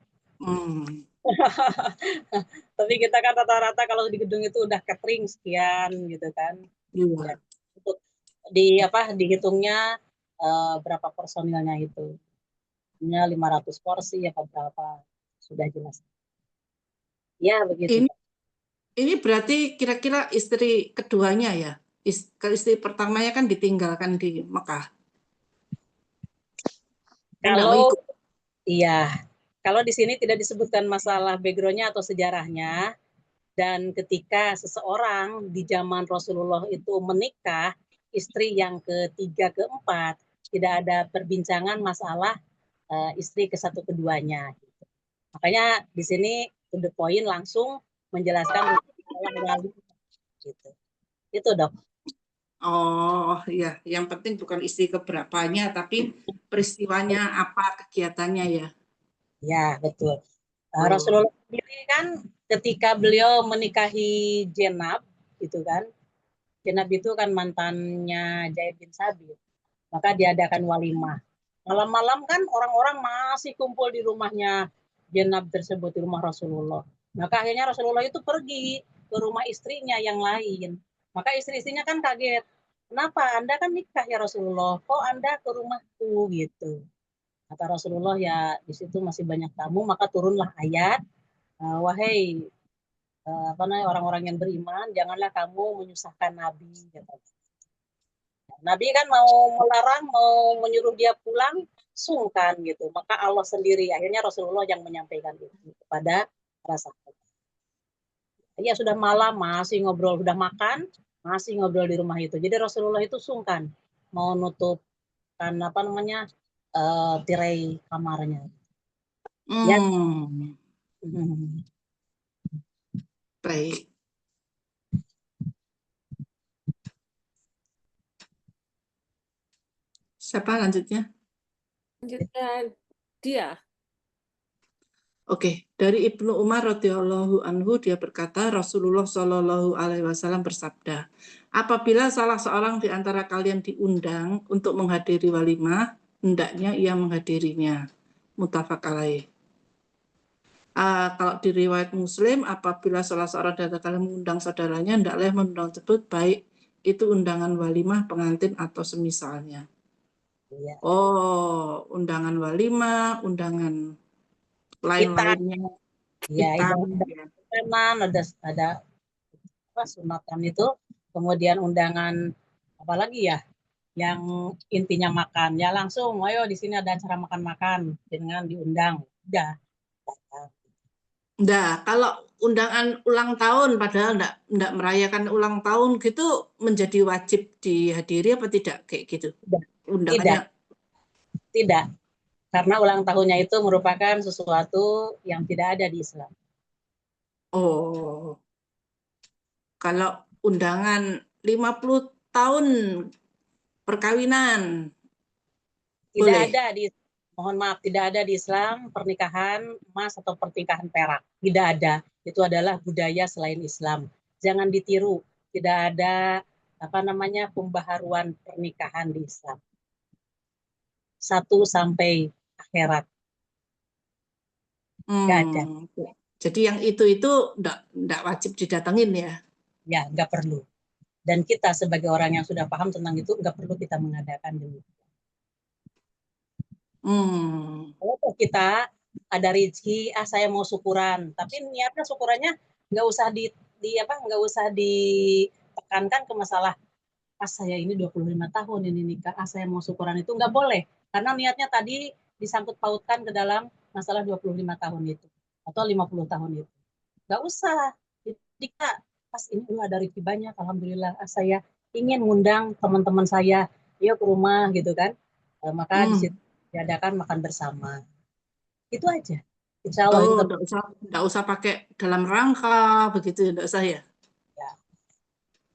Tapi kita kan rata-rata kalau di gedung itu udah catering sekian gitu kan. Iya. Ya, untuk dihitungnya berapa personilnya itu. Hanya 500 porsi apa berapa sudah jelas. Ya begitu. Ini berarti kira-kira istri keduanya ya? Istri pertamanya kan ditinggalkan di Mekah. Kalau iya, kalau di sini tidak disebutkan masalah background-nya atau sejarahnya, dan ketika seseorang di zaman Rasulullah itu menikah, istri yang ketiga, keempat, tidak ada perbincangan masalah istri ke satu keduanya. Makanya di sini to the point langsung menjelaskan masalah wali gitu. Itu dok. Oh iya, yang penting bukan istri keberapanya, tapi peristiwanya apa, kegiatannya ya. Ya betul. Rasulullah sendiri kan ketika beliau menikahi Jenab, gitu kan. Jenab itu kan mantannya Zaid bin Sabit. Maka diadakan walimah. Malam-malam kan orang-orang masih kumpul di rumahnya Jenab tersebut, di rumah Rasulullah. Maka akhirnya Rasulullah itu pergi ke rumah istrinya yang lain. Maka istri-istrinya kan kaget. Kenapa? Anda kan nikah ya Rasulullah. Kok Anda ke rumahku gitu. Kata Rasulullah, ya di situ masih banyak tamu, maka turunlah ayat, wahai orang-orang yang beriman, janganlah kamu menyusahkan Nabi. Gitu. Nabi kan mau melarang, mau menyuruh dia pulang, sungkan gitu. Maka Allah sendiri, akhirnya Rasulullah yang menyampaikan itu kepada para sahabat. Ya sudah malam, masih ngobrol, sudah makan, masih ngobrol di rumah itu. Jadi Rasulullah itu sungkan mau nutup tirai kamarnya. Ya. Baik. Siapa lanjutnya? Lanjutnya dia. Oke, dari Ibnu Umar radhiyallahu anhu dia berkata Rasulullah Shallallahu alaihi wasallam bersabda, apabila salah seorang di antara kalian diundang untuk menghadiri walimah, hendaknya ia menghadirinya. Muttafaq alaih. Kalau di riwayat Muslim, apabila salah seorang di antara kalian mengundang saudaranya, hendaklah mengundang tersebut baik itu undangan walimah, pengantin atau semisalnya. Iya. Oh, undangan walimah, undangan lain-lainnya. Ya, itu Hitam, ya. ada apa sunatan itu, kemudian undangan apalagi ya yang intinya makan. Ya langsung, ayo di sini ada acara makan-makan dengan diundang. Udah. Nah, kalau undangan ulang tahun padahal enggak merayakan ulang tahun gitu menjadi wajib dihadiri apa tidak kayak gitu? Undangannya Tidak. Karena ulang tahunnya itu merupakan sesuatu yang tidak ada di Islam. oh. Kalau undangan 50 tahun perkawinan Tidak boleh. ada di mohon maaf, tidak ada di Islam pernikahan emas atau pernikahan perak. Tidak ada. Itu adalah budaya selain Islam. Jangan ditiru. Tidak ada pembaharuan pernikahan di Islam. 1 sampai akhirat. Nggak ada. Jadi yang itu enggak wajib didatengin ya? Ya, nggak perlu. Dan kita sebagai orang yang sudah paham tentang itu, nggak perlu kita mengadakan demikian. Kalau kita ada rezeki, saya mau syukuran, tapi niatnya syukurannya nggak usah nggak usah ditekankan ke masalah saya ini 25 tahun ini nikah, saya mau syukuran, itu nggak boleh, karena niatnya tadi disangkut pautkan ke dalam masalah 25 tahun itu atau 50 tahun itu. Nggak usah. Ketika pas ini ada rezeki banyak, alhamdulillah, saya ingin ngundang teman-teman saya, yuk ke rumah gitu kan, maka di situ diadakan makan bersama. Itu aja. Insya Allah itu enggak usah pakai dalam rangka begitu, enggak usah ya?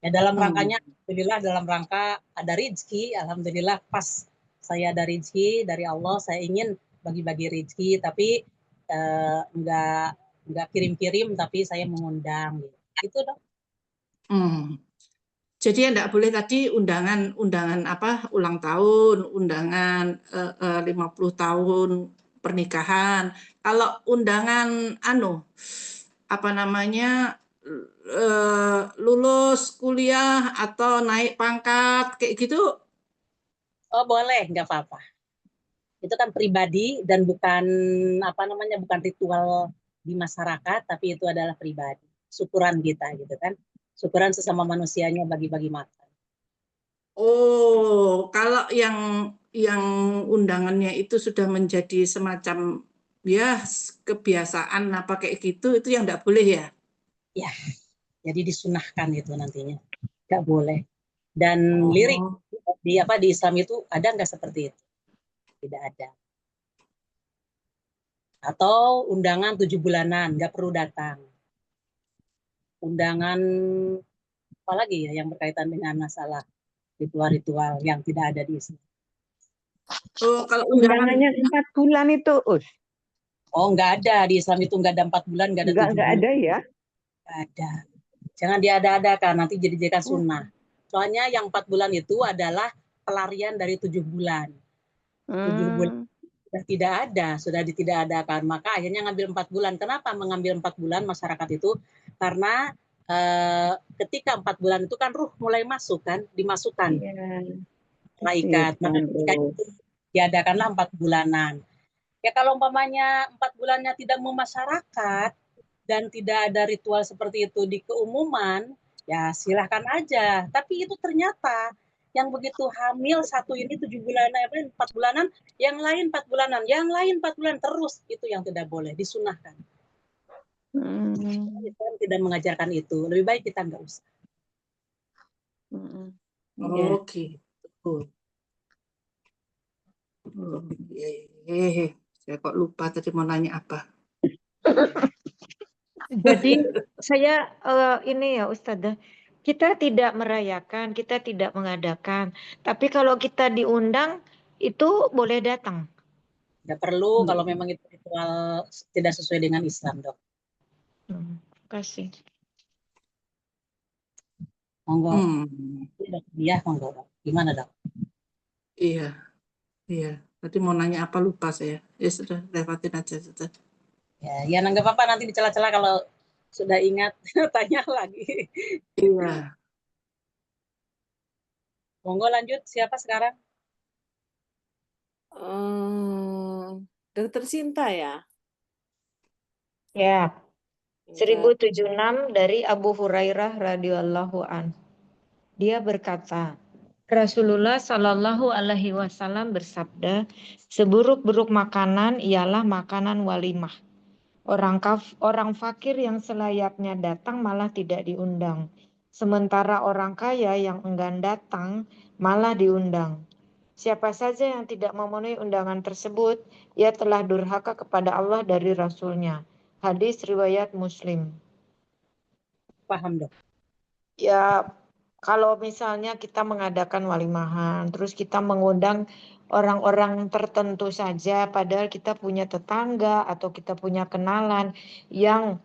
Ya dalam rangkanya, alhamdulillah dalam rangka ada rezeki, alhamdulillah pas saya ada rezeki dari Allah, saya ingin bagi-bagi rezeki, tapi enggak kirim-kirim, tapi saya mengundang. Gitu dong. Jadi enggak boleh tadi undangan apa ulang tahun, undangan 50 tahun pernikahan. Kalau undangan lulus kuliah atau naik pangkat kayak gitu? Oh boleh, nggak apa-apa. Itu kan pribadi dan bukan bukan ritual di masyarakat, tapi itu adalah pribadi. Syukuran kita gitu kan. Syukuran sesama manusianya bagi-bagi makan. Oh, kalau yang undangannya itu sudah menjadi semacam ya kebiasaan apa kayak gitu, itu yang enggak boleh ya? Ya, jadi disunahkan itu nantinya. Nggak boleh. Dan lirik di Islam itu ada nggak seperti itu? Tidak ada. Atau undangan 7 bulanan, nggak perlu datang. Undangan apalagi ya yang berkaitan dengan masalah ritual-ritual yang tidak ada di Islam. Oh, kalau undangannya 4 bulan itu, Us. Oh, nggak ada di Islam itu, nggak ada 4 bulan, nggak ada 7 bulan. Nggak ada ya? Nggak ada. Jangan diada-adakan, nanti jadikan sunnah. Soalnya yang 4 bulan itu adalah pelarian dari 7 bulan. 7 bulan sudah tidak ada, sudah tidak adakan. Maka akhirnya ngambil 4 bulan. Kenapa mengambil 4 bulan masyarakat itu? Karena ketika 4 bulan itu kan ruh mulai masuk kan, dimasukkan. Malaikat. Maka ketika itu diadakanlah 4 bulanan. Ya kalau umpamanya 4 bulannya tidak memasyarakat dan tidak ada ritual seperti itu di keumuman, ya silahkan aja. Tapi itu ternyata yang begitu hamil satu ini 7 bulanan, 4 bulanan, yang lain 4 bulanan, yang lain 4 bulan terus, itu yang tidak boleh, disunahkan. Islam tidak mengajarkan itu, lebih baik kita nggak usah. Oke. Saya kok lupa tadi mau nanya apa. Jadi saya ini ya Ustazah, kita tidak merayakan, kita tidak mengadakan, tapi kalau kita diundang itu boleh datang. Nggak perlu kalau memang itu ritual tidak sesuai dengan Islam, Dok. Kasih. Monggo. Hmm, Iya, monggo, Dok. Gimana, Dok? iya, iya. Tadi mau nanya apa lupa saya. Ya sudah, lewatin aja sudah. Ya nggak apa-apa, nanti di celah-celah kalau sudah ingat tanya lagi. Iya. Monggo lanjut, siapa sekarang? Dokter Sinta ya? Ya, Sinta. 1076 dari Abu Hurairah radhiyallahu an. Dia berkata, Rasulullah Shallallahu Alaihi Wasallam bersabda, seburuk-buruk makanan ialah makanan walimah. Orang fakir yang selayaknya datang malah tidak diundang. Sementara orang kaya yang enggan datang malah diundang. Siapa saja yang tidak memenuhi undangan tersebut, ia telah durhaka kepada Allah dari Rasul-Nya. Hadis riwayat Muslim. Paham, Dok. Ya, kalau misalnya kita mengadakan walimahan, terus kita mengundang orang-orang tertentu saja, padahal kita punya tetangga atau kita punya kenalan yang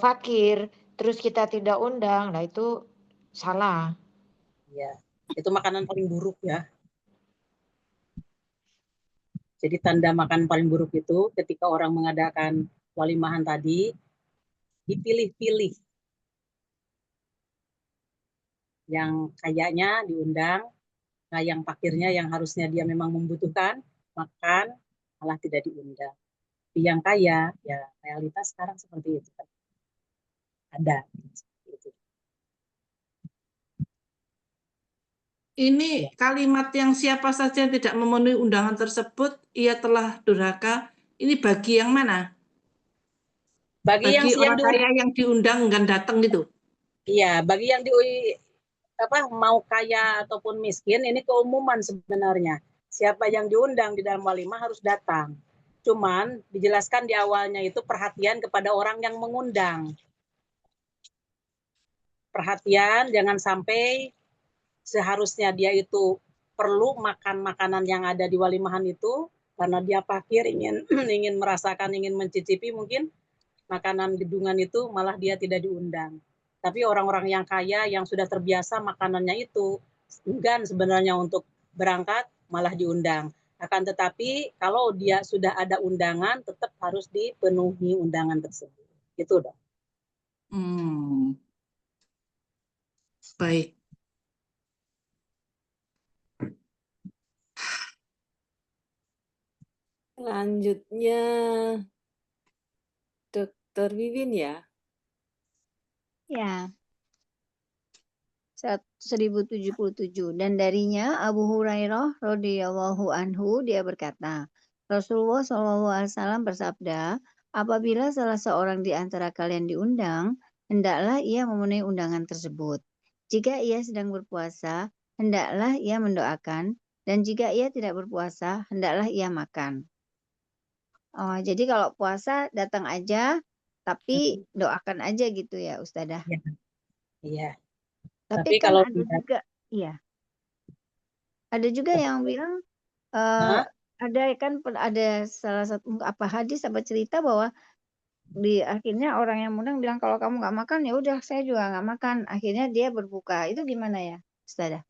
fakir, terus kita tidak undang, nah itu salah. Ya, itu makanan paling buruk ya. Jadi tanda makan paling buruk itu ketika orang mengadakan walimahan tadi, dipilih-pilih. Yang kayaknya diundang, nah yang fakirnya yang harusnya dia memang membutuhkan makan, malah tidak diundang. Tapi yang kaya, ya realitas sekarang seperti itu. Ada. Gitu. Ini kalimat yang siapa saja yang tidak memenuhi undangan tersebut, ia telah durhaka. Ini bagi yang mana? Bagi yang Bagi siang orang kaya yang diundang enggak datang gitu. iya, bagi yang mau kaya ataupun miskin, ini keumuman sebenarnya. Siapa yang diundang di dalam walimah harus datang. Cuman dijelaskan di awalnya itu perhatian kepada orang yang mengundang. Perhatian, jangan sampai seharusnya dia itu perlu makan makanan yang ada di walimahan itu karena dia fakir ingin merasakan, ingin mencicipi mungkin makanan gedungan itu, malah dia tidak diundang. Tapi orang-orang yang kaya yang sudah terbiasa makanannya itu enggan sebenarnya untuk berangkat, malah diundang. Akan tetapi kalau dia sudah ada undangan, tetap harus dipenuhi undangan tersebut. Itu dong. Baik. Selanjutnya Dokter Wiwin ya? Ya. 1077 dan darinya Abu Hurairah radhiyallahu anhu dia berkata, Rasulullah SAW bersabda, apabila salah seorang di antara kalian diundang, hendaklah ia memenuhi undangan tersebut. Jika ia sedang berpuasa, hendaklah ia mendoakan, dan jika ia tidak berpuasa, hendaklah ia makan. Oh, jadi kalau puasa datang aja, tapi doakan aja gitu ya, Ustadzah. Iya. Tapi kan kalau ada juga, iya. Ada juga yang bilang ada salah satu hadis apa cerita bahwa di akhirnya orang yang undang bilang kalau kamu nggak makan ya udah saya juga nggak makan. Akhirnya dia berbuka. Itu gimana ya, Ustadzah?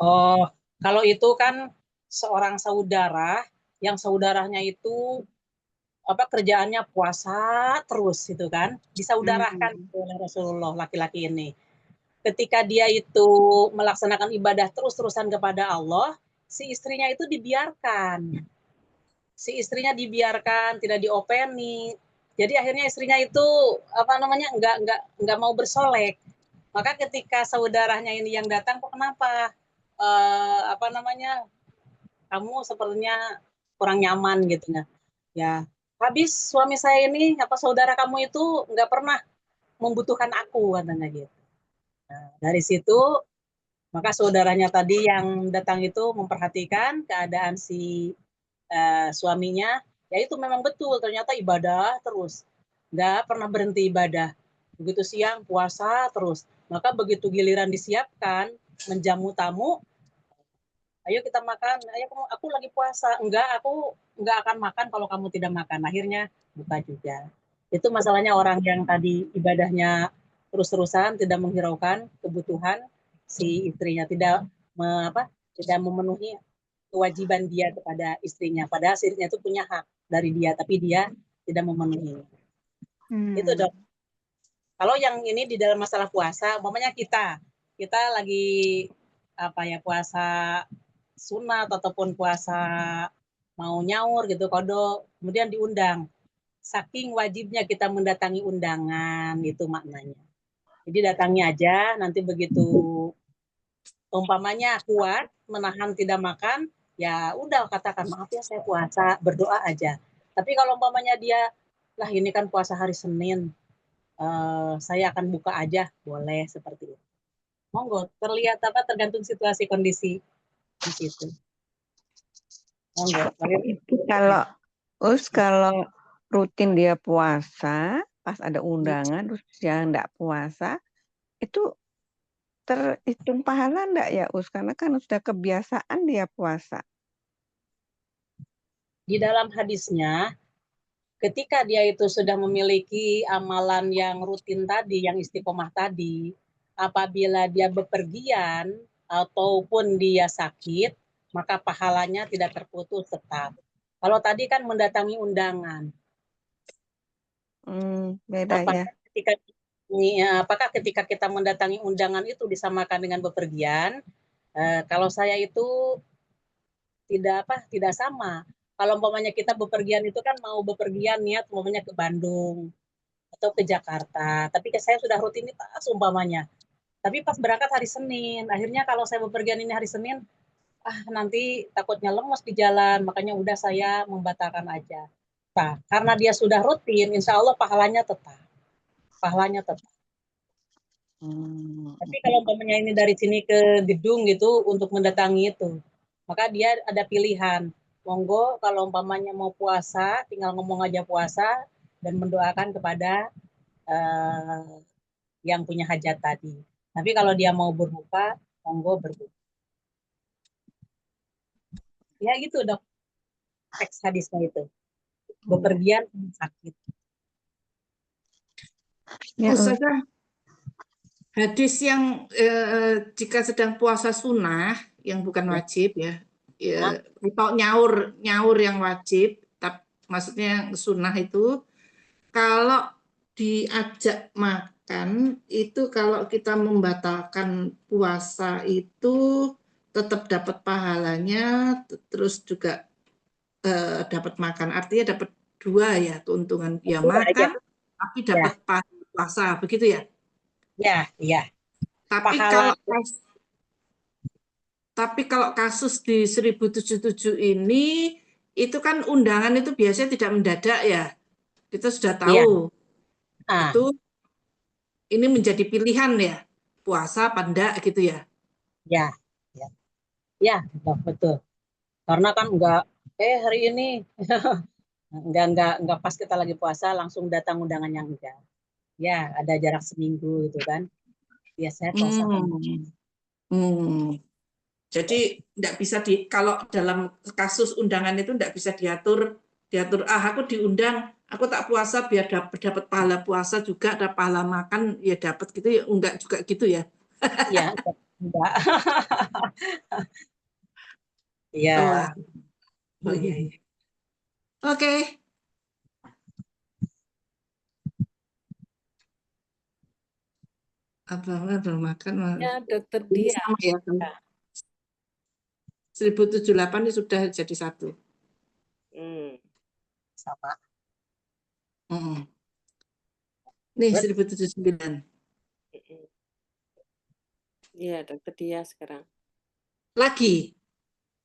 Oh, kalau itu kan seorang saudara yang saudaranya itu kerjaannya puasa terus gitu kan, disaudarakan oleh Rasulullah laki-laki ini. Ketika dia itu melaksanakan ibadah terus-terusan kepada Allah, si istrinya itu dibiarkan. Si istrinya dibiarkan, tidak diopeni. Jadi akhirnya istrinya itu nggak mau bersolek. Maka ketika saudaranya ini yang datang, kok kenapa kamu sepertinya kurang nyaman gitu ya. Habis suami saya ini saudara kamu itu nggak pernah membutuhkan aku katanya gitu. Nah, dari situ maka saudaranya tadi yang datang itu memperhatikan keadaan si suaminya, ya itu memang betul ternyata ibadah terus, nggak pernah berhenti ibadah. Begitu siang puasa terus. Maka begitu giliran disiapkan menjamu tamu, ayo kita makan, ayo aku lagi puasa, enggak, aku enggak akan makan kalau kamu tidak makan. Akhirnya buka juga. Itu masalahnya orang yang tadi ibadahnya terus-terusan, tidak menghiraukan kebutuhan si istrinya, tidak memenuhi kewajiban dia kepada istrinya. Padahal istrinya itu punya hak dari dia, tapi dia tidak memenuhi. Itu dok. Kalau yang ini di dalam masalah puasa, umpamanya kita lagi puasa sunat ataupun puasa mau nyaur gitu, kodok, kemudian diundang. Saking wajibnya kita mendatangi undangan, itu maknanya. Jadi datangi aja, nanti begitu umpamanya kuat menahan tidak makan, ya udah katakan maaf ya saya puasa, berdoa aja. Tapi kalau umpamanya dia lah ini kan puasa hari Senin, saya akan buka aja, boleh seperti itu. Monggo, tergantung situasi kondisi di situ. Monggo. Kalau rutin dia puasa, pas ada undangan terus dia enggak puasa, itu terhitung pahala enggak ya Us? Karena kan sudah kebiasaan dia puasa. Di dalam hadisnya, ketika dia itu sudah memiliki amalan yang rutin tadi, yang istiqomah tadi, apabila dia bepergian ataupun dia sakit, maka pahalanya tidak terputus tetap. Kalau tadi kan mendatangi undangan. Beda ya. Apakah ketika kita mendatangi undangan itu disamakan dengan bepergian? Kalau saya itu tidak sama. Kalau umpamanya kita bepergian itu kan mau bepergian niat umpamanya ke Bandung atau ke Jakarta. Tapi saya sudah rutinitas umpamanya. Tapi pas berangkat hari Senin, akhirnya kalau saya bepergian ini hari Senin, nanti takutnya lemes di jalan, makanya udah saya membatalkan aja. Nah, karena dia sudah rutin, insya Allah pahalanya tetap. Tapi kalau umpamanya ini dari sini ke gedung gitu untuk mendatangi itu, maka dia ada pilihan. Monggo kalau umpamanya mau puasa, tinggal ngomong aja puasa dan mendoakan kepada yang punya hajat tadi. Tapi kalau dia mau berbuka, monggo berbuka. Ya gitu dok, teks hadisnya itu. Bepergian sakit. Ya, Ustazah, hadis yang jika sedang puasa sunnah yang bukan wajib ya, atau nyaur yang wajib, maksudnya yang sunnah itu, kalau diajak makan itu kalau kita membatalkan puasa itu tetap dapat pahalanya, terus juga dapat makan, artinya dapat dua ya keuntungan, ya makan tapi dapat pahala puasa, begitu ya? Ya. Tapi kalau kasus di 1077 ini, itu kan undangan itu biasanya tidak mendadak ya. Kita sudah tahu. Itu ini menjadi pilihan ya, puasa apa enggak gitu ya. Ya, betul. Karena kan hari ini enggak pas kita lagi puasa langsung datang undangan yang enggak. Ya, ada jarak seminggu gitu kan. Ya, saya puasa. Jadi enggak bisa kalau dalam kasus undangan itu enggak bisa diatur aku diundang, aku tak puasa biar dapat pahala puasa juga, ada pahala makan ya dapat gitu ya, enggak juga gitu ya. Iya, enggak. Iya. Oh iya. Oke. Abangnya belum makan. Ya, dokter dia. Sama ya. 1078 ini sudah jadi satu. Sama. Nih 1079. Iya, dokter dia sekarang. Lagi.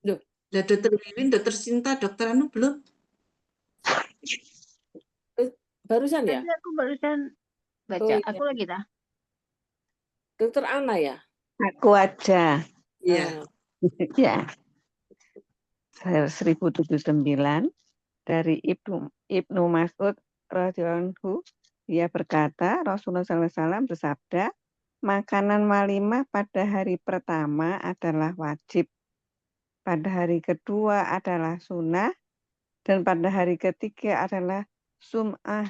Loh. Lah dokter Wiwin, dokter Sinta, dokter Anu belum? Barusan ya? Tadi aku barusan baca. Oh, iya. Aku lagi dah. Dokter Ana ya? Aku aja. Iya. Ya. 1079 dari Ibnu Mas'ud radhiyallahu anhu, dia berkata, Rasulullah SAW bersabda, makanan walimah pada hari pertama adalah wajib. pada hari kedua adalah sunnah, dan pada hari ketiga adalah sum'ah.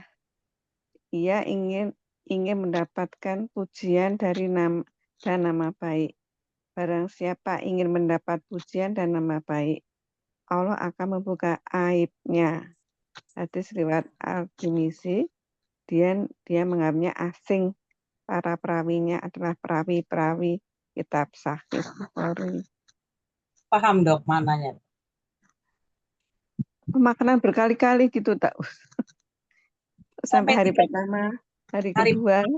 Ia ingin mendapatkan pujian dari nama baik. Barang siapa ingin mendapat pujian dan nama baik, Allah akan membuka aibnya. Hadis riwayat Al-Tirmizi, dia menganggapnya asing. Para perawinya adalah perawi-perawi kitab Sahih Bukhari. Paham dok mananya? Makanan berkali-kali gitu tak? Sampai hari 3 pertama, hari hari. kedua.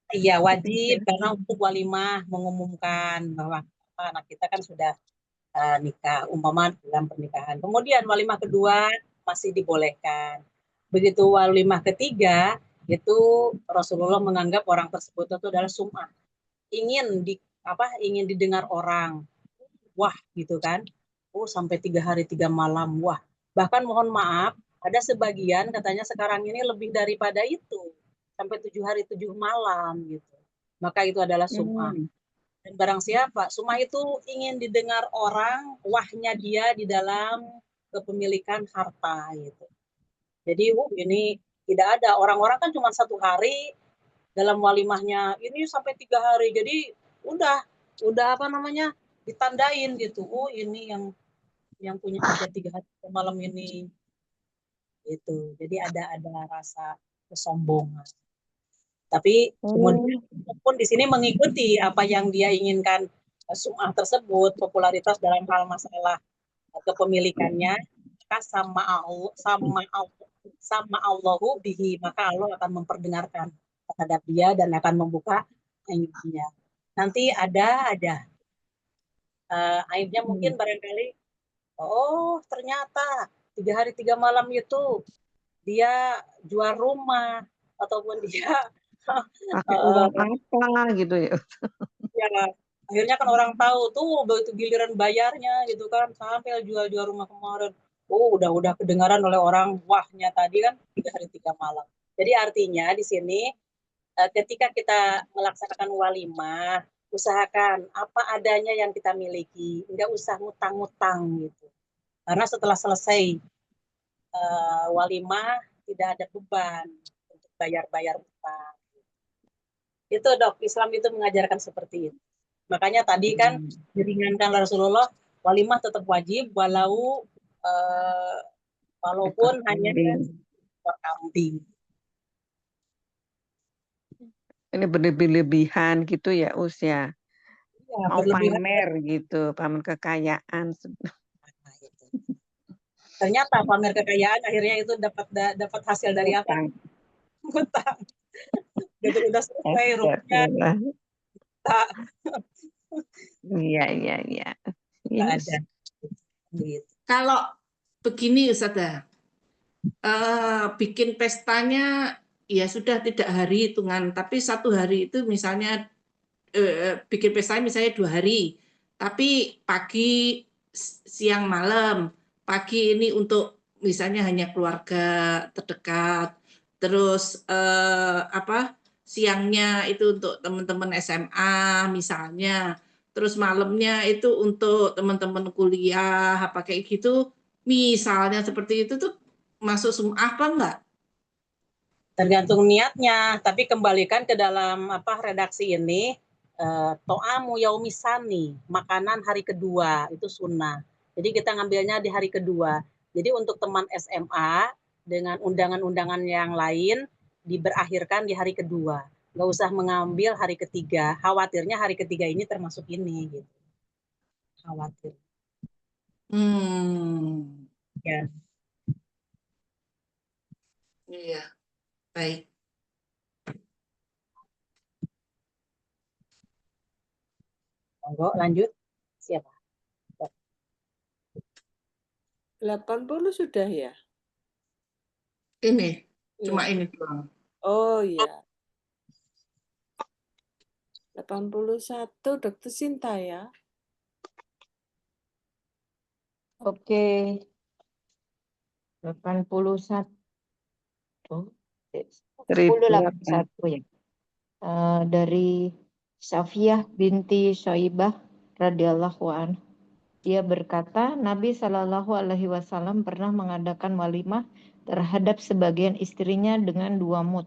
Iya wajib karena untuk walimah mengumumkan bahwa anak kita kan sudah nikah, umpama dalam pernikahan. Kemudian walimah kedua masih dibolehkan. Begitu walimah ketiga itu Rasulullah menganggap orang tersebut itu adalah sum'ah. Ingin didengar orang. Wah, gitu kan. Oh, sampai 3 hari 3 malam. Wah, bahkan mohon maaf, ada sebagian katanya sekarang ini lebih daripada itu. Sampai 7 hari 7 malam gitu. Maka itu adalah sum'ah. Dan barang siapa, sum'ah itu ingin didengar orang, wahnya dia di dalam kepemilikan harta gitu. Jadi ini tidak ada. Orang-orang kan cuma 1 hari dalam walimahnya, ini sampai 3 hari. Jadi udah ditandain gitu. Oh, ini yang punya hajat 3 hari 3 malam ini. Gitu. Jadi ada rasa kesombongan. Tapi kemudian pun di sini mengikuti apa yang dia inginkan sum'ah tersebut, popularitas dalam hal masalah kepemilikannya, maka sama Allahu bihi, maka Allah akan memperdengarkan terhadap dia dan akan membuka aibnya. Nanti ada aibnya mungkin barangkali, oh ternyata 3 hari 3 malam itu dia jual rumah ataupun dia pakai uang apa gitu ya. Ya, akhirnya kan orang tahu tuh begitu giliran bayarnya gitu kan sampai jual rumah kemarin. Oh, udah kedengaran oleh orang, wahnya tadi kan 3 hari 3 malam. Jadi artinya di sini ketika kita melaksanakan walimah, usahakan apa adanya yang kita miliki, enggak usah ngutang-ngutang gitu. Karena setelah selesai walimah tidak ada beban untuk bayar-bayar utang. Itu dok, Islam itu mengajarkan seperti itu. Makanya tadi kan diringankan Rasulullah, walimah tetap wajib walaupun hanya ekor kambing. Ini berlebihan gitu ya usia. Ya, Mau pamer gitu, pamer kekayaan. Ternyata pamer kekayaan akhirnya itu dapat hasil dari apa? Hutang. Gitu udah selesai rumahnya. Iya. Ada. Gitu. Kalau begini Ustazah, bikin pestanya ya sudah tidak hari hitungan, tapi 1 hari itu misalnya bikin pestanya misalnya 2 hari, tapi pagi, siang, malam. Pagi ini untuk misalnya hanya keluarga terdekat, terus siangnya itu untuk teman-teman SMA misalnya, terus malamnya itu untuk teman-teman kuliah, apa kayak gitu, misalnya seperti itu tuh masuk sum'ah apa enggak? Tergantung niatnya, tapi kembalikan ke dalam redaksi ini, to'amu yaumisani, makanan hari kedua, itu sunnah. Jadi kita ngambilnya di hari kedua. Jadi untuk teman SMA, dengan undangan-undangan yang lain, berakhirkan di hari kedua. Nggak usah mengambil hari ketiga, khawatirnya hari ketiga ini termasuk ini. Gitu. Khawatir. Ya. Iya, baik. Monggo lanjut. Siapa? 80 sudah ya? Ini, cuma ini doang. Oh iya. 81 Dokter Sinta ya. Oke. 81. 1081 ya. Dari Safiyah binti Syaibah radhiyallahu anha. Ia berkata, Nabi Shallallahu Alaihi Wasallam pernah mengadakan walimah terhadap sebagian istrinya dengan 2 mud.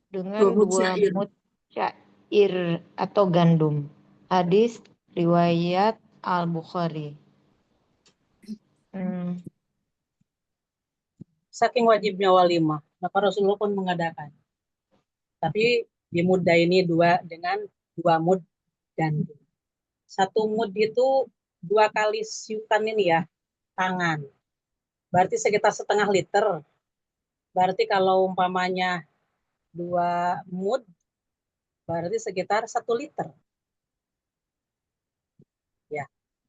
Dengan 2 mud syair atau gandum. Hadis riwayat Al-Bukhari. Saking wajibnya walimah, maka Rasulullah pun mengadakan. Tapi di mudda ini dengan 2 mud gandum. 1 mud itu 2 kali siukan ini ya, tangan. Berarti sekitar setengah liter. Berarti kalau umpamanya 2 mud, berarti sekitar 1 liter. Ya,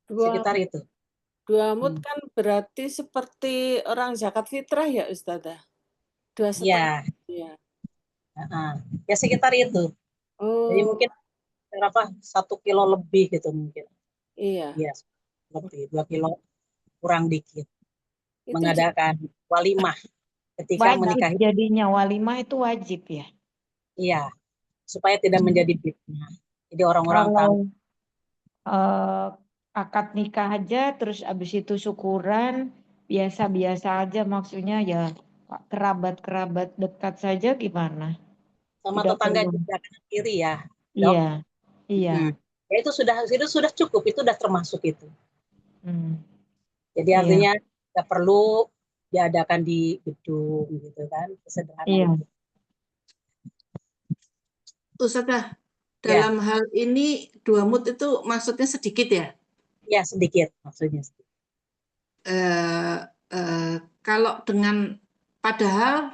sekitar itu. 2 mud kan berarti seperti orang zakat fitrah ya Ustazah? 2,5. Ya. Ya sekitar itu. Jadi mungkin berapa 1 kilo lebih gitu mungkin. Iya. Ya, lebih 2 kilo kurang dikit. Mengadakan walimah ketika wajib menikahi. Jadinya walimah itu wajib ya? Iya, supaya tidak menjadi fitnah. Jadi orang-orang tahu. Akad nikah aja, terus abis itu syukuran, biasa-biasa aja maksudnya ya kerabat-kerabat dekat saja gimana? Sama Tidak tetangga perlu. juga kanan kiri ya, Dok. Iya. Ya itu sudah cukup, itu sudah termasuk itu. Jadi Iya. artinya tidak perlu diadakan di gedung gitu kan, sederhana. Iya. Ustazah, dalam hal ini 2 mud itu maksudnya sedikit ya? Ya sedikit maksudnya. Kalau dengan padahal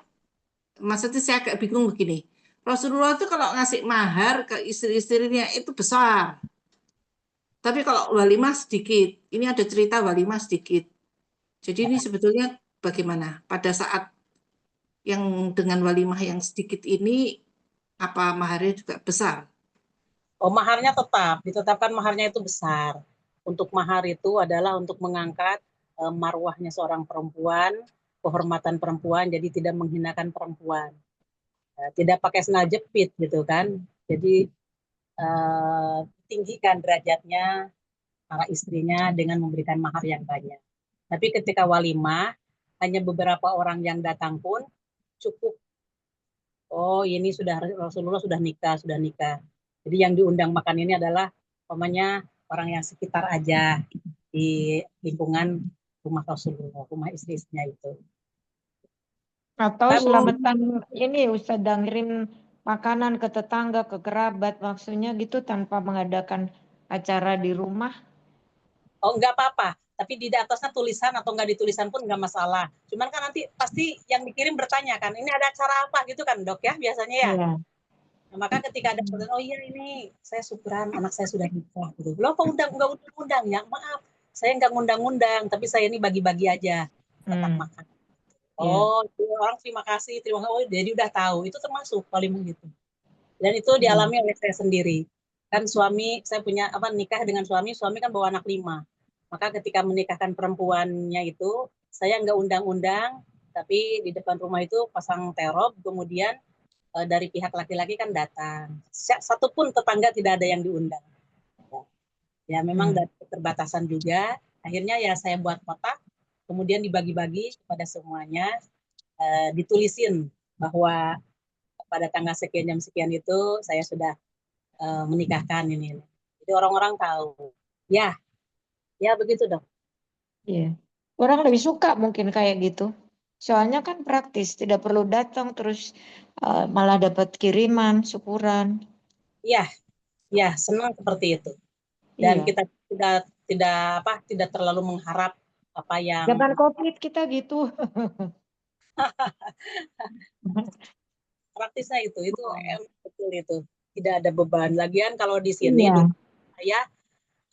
maksudnya saya agak bingung begini. Rasulullah itu kalau ngasih mahar ke istri-istrinya itu besar. Tapi kalau walimah sedikit. Ini ada cerita walimah sedikit. Jadi ini sebetulnya bagaimana? Pada saat yang dengan walimah yang sedikit ini, apa maharnya juga besar? Oh, maharnya ditetapkan maharnya itu besar. Untuk mahar itu adalah untuk mengangkat marwahnya seorang perempuan, kehormatan perempuan, jadi tidak menghinakan perempuan. Tidak pakai sendal jepit gitu kan. Jadi tinggikan derajatnya para istrinya dengan memberikan mahar yang banyak. Tapi ketika walimah, hanya beberapa orang yang datang pun cukup. Oh, ini Rasulullah sudah nikah. Jadi yang diundang makan ini adalah umpamanya orang yang sekitar aja di lingkungan rumah Rasulullah, rumah istri-istrinya itu. Atau selamatan ini Ustazah ngirim makanan ke tetangga, ke kerabat, maksudnya gitu tanpa mengadakan acara di rumah. Oh, enggak apa-apa. Tapi di atasnya tulisan atau enggak ditulisan pun enggak masalah. Cuman kan nanti pasti yang dikirim bertanya kan, ini ada acara apa gitu kan, Dok ya, biasanya ya. Iya. Nah, maka ketika ada pertanyaan, oh iya ini saya syukuran anak saya sudah nikah gitu. Loh, kok enggak undang-undang ya? Maaf, saya enggak ngundang-undang, tapi saya ini bagi-bagi aja tetap makan. Oh, orang terima kasih. Oh, jadi udah tahu. Itu termasuk walimah gitu. Dan itu dialami oleh saya sendiri. Kan suami, saya punya nikah dengan suami kan bawa anak 5. Maka ketika menikahkan perempuannya itu, saya enggak undang-undang, tapi di depan rumah itu pasang terop, kemudian dari pihak laki-laki kan datang. Satupun tetangga tidak ada yang diundang. Ya memang dari keterbatasan juga. Akhirnya ya saya buat kotak, kemudian dibagi-bagi kepada semuanya, ditulisin bahwa pada tanggal sekian jam sekian itu saya sudah menikahkan ini. Jadi orang-orang tahu. Ya begitu Dok. Iya. Orang lebih suka mungkin kayak gitu. Soalnya kan praktis, tidak perlu datang terus malah dapat kiriman, syukuran. Iya, senang seperti itu. Dan kita tidak terlalu mengharap apa yang Zaman Covid kita gitu. praktisnya itu betul itu. Tidak ada beban. Lagian kalau di sini di saya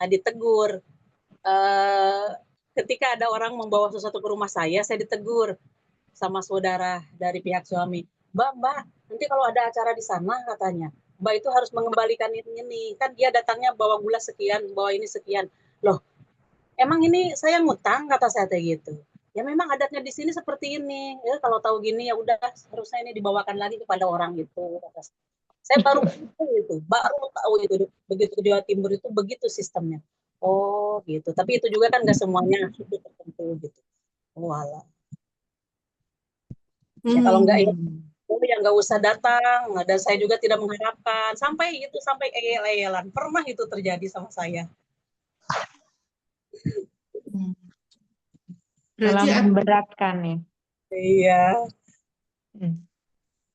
ditegur. Ketika ada orang membawa sesuatu ke rumah saya ditegur sama saudara dari pihak suami. Mbak, nanti kalau ada acara di sana katanya, Mbak itu harus mengembalikan ini. Kan dia datangnya bawa gula sekian, bawa ini sekian. Loh, emang ini saya ngutang kata saya gitu. Ya memang adatnya di sini seperti ini. Ya kalau tahu gini ya udah harusnya ini dibawakan lagi kepada orang itu. Saya baru tahu itu begitu ke Jawa Timur itu begitu sistemnya. Oh gitu. Tapi itu juga kan nggak semuanya suku tertentu gitu. Oh alah. Ya kalau nggak ya, nggak usah datang. Dan saya juga tidak mengharapkan sampai eyel-eyelan. Pernah itu terjadi sama saya. Malah Berarti memberatkan ya. Iya.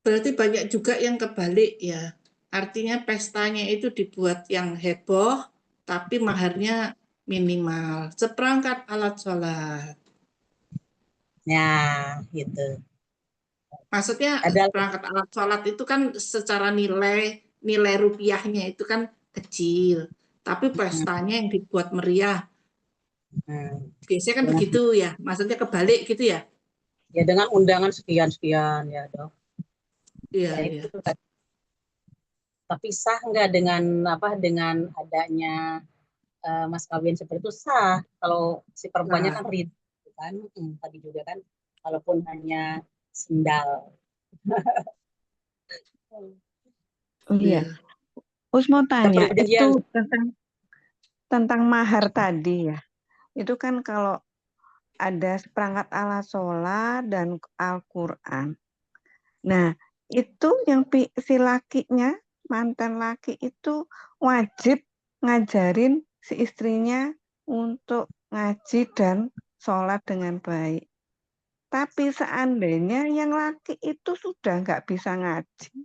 berarti banyak juga yang kebalik ya. Artinya pestanya itu dibuat yang heboh, tapi maharnya minimal. Seperangkat alat sholat. Ya, gitu. Maksudnya Ada perangkat alat sholat itu kan secara nilai rupiahnya itu kan kecil. Tapi pestanya yang dibuat meriah. Biasanya kan begitu ya. Maksudnya kebalik gitu ya. ya dengan undangan sekian ya dok. Iya, Ya, iya. itu. Tapi sah nggak dengan adanya mas kawin seperti itu sah. Kalau si perempuannya kan ridho kan, tadi juga kan, walaupun hanya sendal. Iya. Us mau tanya, perjanjian. itu tentang mahar tadi ya. Itu kan kalau ada seperangkat alat sholat dan Al-Quran. Nah, itu yang si lakinya, mantan laki itu wajib ngajarin si istrinya untuk ngaji dan sholat dengan baik. Tapi seandainya yang laki itu sudah nggak bisa ngaji,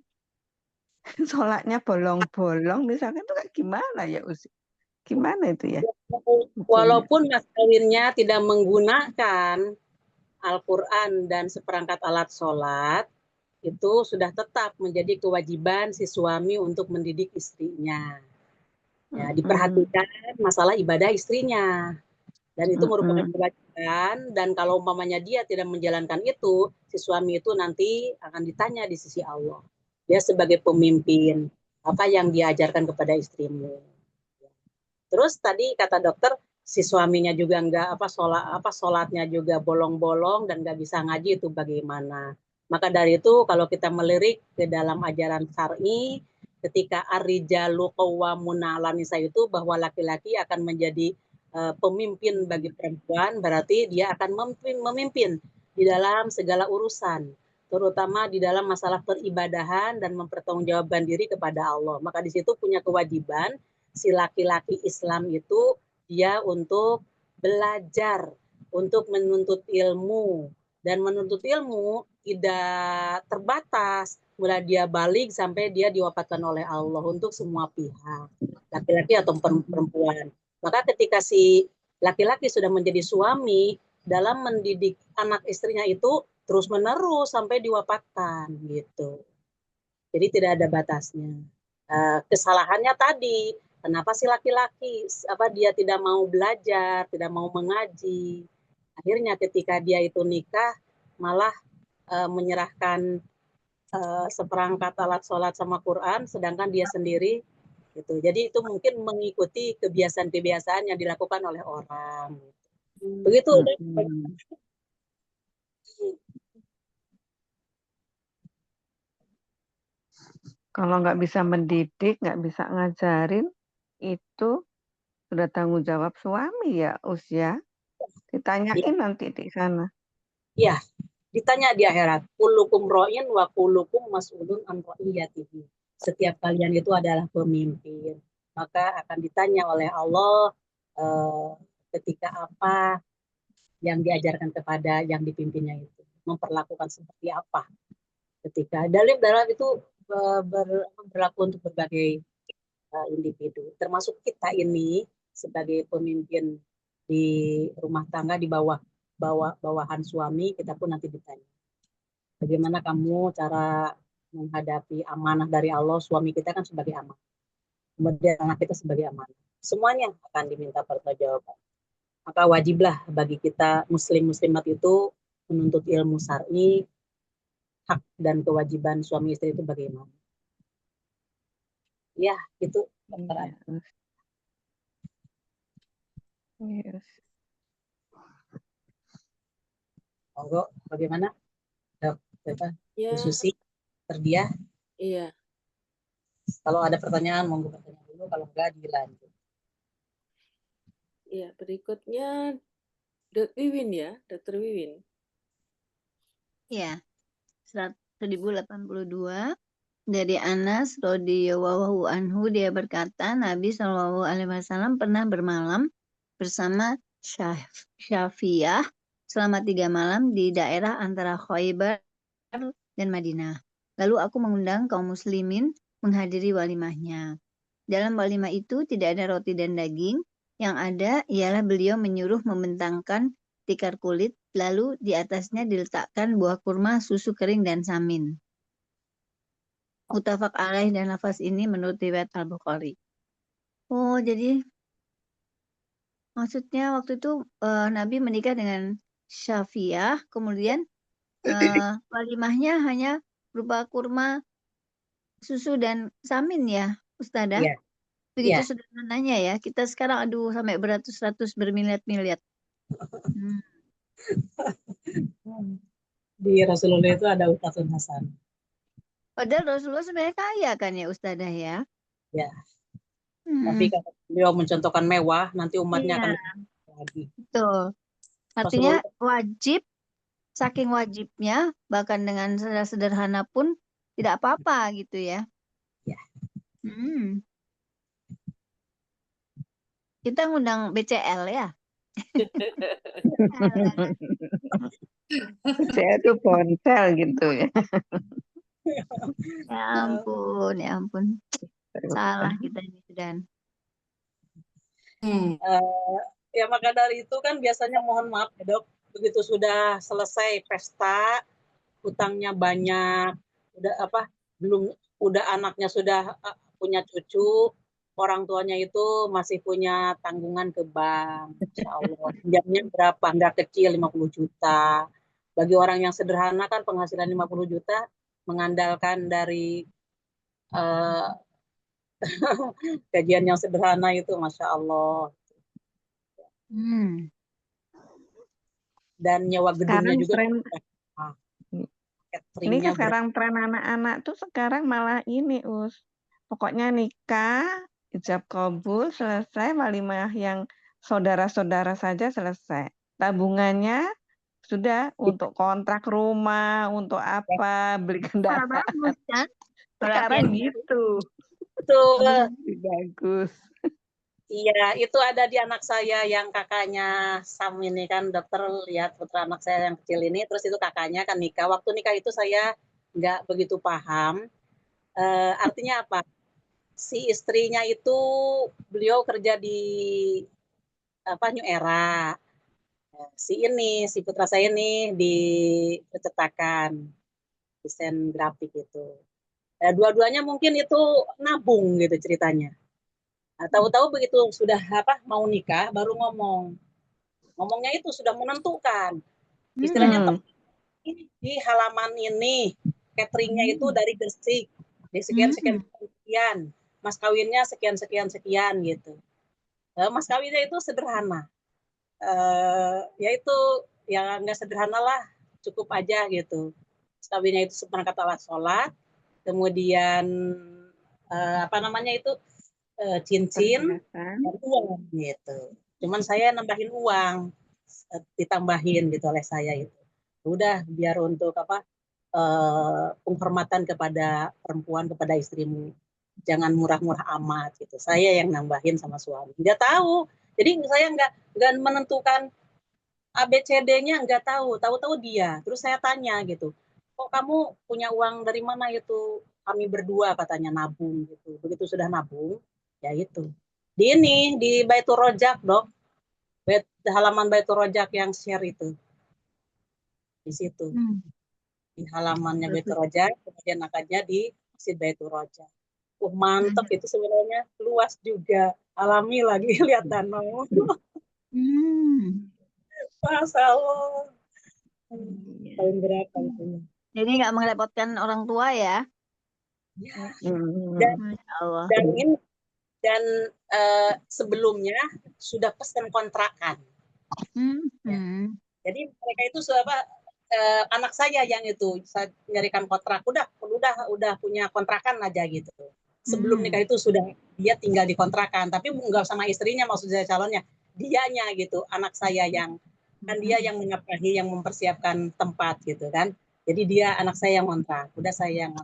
sholatnya bolong-bolong, misalkan itu kayak gimana ya Usi? Gimana itu ya? Walaupun mas kawinnya tidak menggunakan Al-Quran dan seperangkat alat sholat, itu sudah tetap menjadi kewajiban si suami untuk mendidik istrinya. Ya, diperhatikan masalah ibadah istrinya. Dan itu merupakan kewajiban, dan kalau umpamanya dia tidak menjalankan itu, si suami itu nanti akan ditanya di sisi Allah. Dia sebagai pemimpin, apa yang diajarkan kepada istrimu. Terus tadi kata dokter, si suaminya juga sholatnya juga bolong-bolong dan nggak bisa ngaji, itu bagaimana? Maka dari itu kalau kita melirik ke dalam ajaran syar'i, ketika ar-rijalu qawwamuna 'alan nisa itu bahwa laki-laki akan menjadi pemimpin bagi perempuan, berarti dia akan memimpin di dalam segala urusan, terutama di dalam masalah peribadahan dan mempertanggungjawabkan diri kepada Allah. Maka di situ punya kewajiban si laki-laki Islam itu dia untuk belajar, untuk menuntut ilmu, dan menuntut ilmu tidak terbatas mulai dia balik sampai dia diwafatkan oleh Allah untuk semua pihak, laki-laki atau perempuan. Maka ketika si laki-laki sudah menjadi suami, dalam mendidik anak istrinya itu terus menerus sampai diwafatkan gitu. Jadi tidak ada batasnya. Kesalahannya tadi, kenapa si laki-laki dia tidak mau belajar, tidak mau mengaji. Akhirnya ketika dia itu nikah malah menyerahkan seperangkat alat sholat sama Quran, sedangkan dia sendiri gitu. Jadi itu mungkin mengikuti kebiasaan-kebiasaan yang dilakukan oleh orang. Begitu. Kalau nggak bisa mendidik, nggak bisa ngajarin, itu sudah tanggung jawab suami ya, Usia. Ditanyain nanti di sana. Iya, ditanya di akhirat. Kullukum ra'in wa kullukum mas'ulun an ra'iyatihi. Setiap kalian itu adalah pemimpin. Maka akan ditanya oleh Allah ketika apa yang diajarkan kepada yang dipimpinnya itu. Memperlakukan seperti apa. Ketika dalam itu berlaku untuk berbagai individu. Termasuk kita ini sebagai pemimpin di rumah tangga di bawahan suami, kita pun nanti ditanya. Bagaimana kamu cara menghadapi amanah dari Allah, suami kita kan sebagai amanah. Kemudian anak kita sebagai amanah. Semuanya akan diminta pertanggungjawaban. Maka wajiblah bagi kita muslim-muslimat itu menuntut ilmu syar'i, hak dan kewajiban suami istri itu bagaimana. Ya, itu dokter. Yes. Monggo, bagaimana? Dok, Bu Susi, terdia? Iya. Kalau ada pertanyaan monggo bertanya dulu, kalau enggak dilanjut. Ya, berikutnya Wiwin ya, Dr. Wiwin. Ya, 1082 dari Anas radhiyallahu anhu, dia berkata, Nabi Shallallahu alaihi wasallam pernah bermalam bersama Syafiyah selama 3 malam di daerah antara Khaybar dan Madinah. Lalu aku mengundang kaum muslimin menghadiri walimahnya. Dalam walimah itu tidak ada roti dan daging, yang ada ialah beliau menyuruh membentangkan tikar kulit, lalu di atasnya diletakkan buah kurma, susu kering, dan samin. Muttafaq alaih, dan lafaz ini menurut riwayat Al-Bukhari. Oh, jadi maksudnya waktu itu Nabi menikah dengan Syafiyah, kemudian walimahnya hanya berupa kurma, susu, dan samin ya, Ustadzah? Iya. Begitu Iya. sederhananya ya. Kita sekarang aduh sampai beratus-ratus, bermiliat-miliat. Di Rasulullah itu ada uswatun hasanah. Padahal Rasulullah sebenarnya kaya kan ya, Ustadzah ya? Ya. Tapi kalau beliau mencontohkan mewah, nanti umatnya Iya, akan lagi. betul. Artinya Rasulullah wajib, saking wajibnya, bahkan dengan sederhana pun tidak apa-apa gitu ya. Ya. Kita ngundang BCL ya. Saya tuh ponsel gitu ya. Ya ampun, ya ampun. Salah kita ini sudah. Ya maka dari itu kan biasanya mohon maaf ya Dok, begitu sudah selesai pesta, hutangnya banyak, udah anaknya sudah punya cucu, orang tuanya itu masih punya tanggungan ke bank. Insya Allah. Pinjamnya berapa? Nggak kecil, 50 juta. Bagi orang yang sederhana kan penghasilan 50 juta mengandalkan dari gajian yang sederhana itu, Masya Allah. Dan nyewa gedungnya juga. Ini kan sekarang tren anak-anak tuh sekarang malah ini, pokoknya nikah, ijab kabul, selesai, walimah yang saudara-saudara saja selesai. Tabungannya sudah untuk kontrak rumah, untuk apa, beli kendaraan. Bagus kan? Sekarang gitu. Betul. Bagus. Iya, itu ada di anak saya yang kakaknya Sam ini kan, dokter lihat putra anak saya yang kecil ini, terus itu kakaknya kan nikah. Waktu nikah itu saya nggak begitu paham. Artinya apa? Si istrinya itu beliau kerja di New Era. Si putra saya ini di percetakan, desain grafik itu. Dua-duanya mungkin itu nabung gitu ceritanya. Tahu-tahu begitu sudah mau nikah baru ngomongnya itu sudah menentukan istilahnya di halaman ini cateringnya itu dari Gresik di sekian mas kawinnya sekian gitu. Mas kawinnya itu sederhana, yaitu yang nggak sederhana lah, cukup aja gitu. Mas kawinnya itu seperangkat alat sholat, kemudian cincin dan uang gitu. Cuman saya nambahin uang, ditambahin gitu oleh saya itu. Udah biar untuk penghormatan kepada perempuan, kepada istrimu. Jangan murah-murah amat gitu. Saya yang nambahin sama suami. Dia tahu. Jadi saya nggak menentukan ABCD-nya, nggak tahu. Tahu-tahu dia. Terus saya tanya gitu. Kok kamu punya uang dari mana itu? Kami berdua katanya nabung gitu. Begitu sudah nabung, ya itu. Di Baitur Rojak, Dok. Halaman Baitur Rojak yang share itu. Di situ. Di halamannya Baitur Rojak, kemudian akadnya di Masjid Baitur Rojak. Mantap itu sebenarnya, luas juga. Alami lagi lihat danau. Masya Allah. Tahun berapa itu? Jadi nggak merepotkan orang tua ya? Ya. Dan sebelumnya sudah pesan kontrakan. Ya. Jadi mereka itu anak saya yang itu saya nyarikan kontrak, udah punya kontrakan aja gitu. sebelum nikah itu sudah dia tinggal di kontrakan, tapi enggak sama istrinya, maksud saya calonnya, dianya gitu, anak saya yang kan dia yang menafkahi, yang mempersiapkan tempat gitu kan. Jadi dia anak saya yang ngontrak, udah saya yang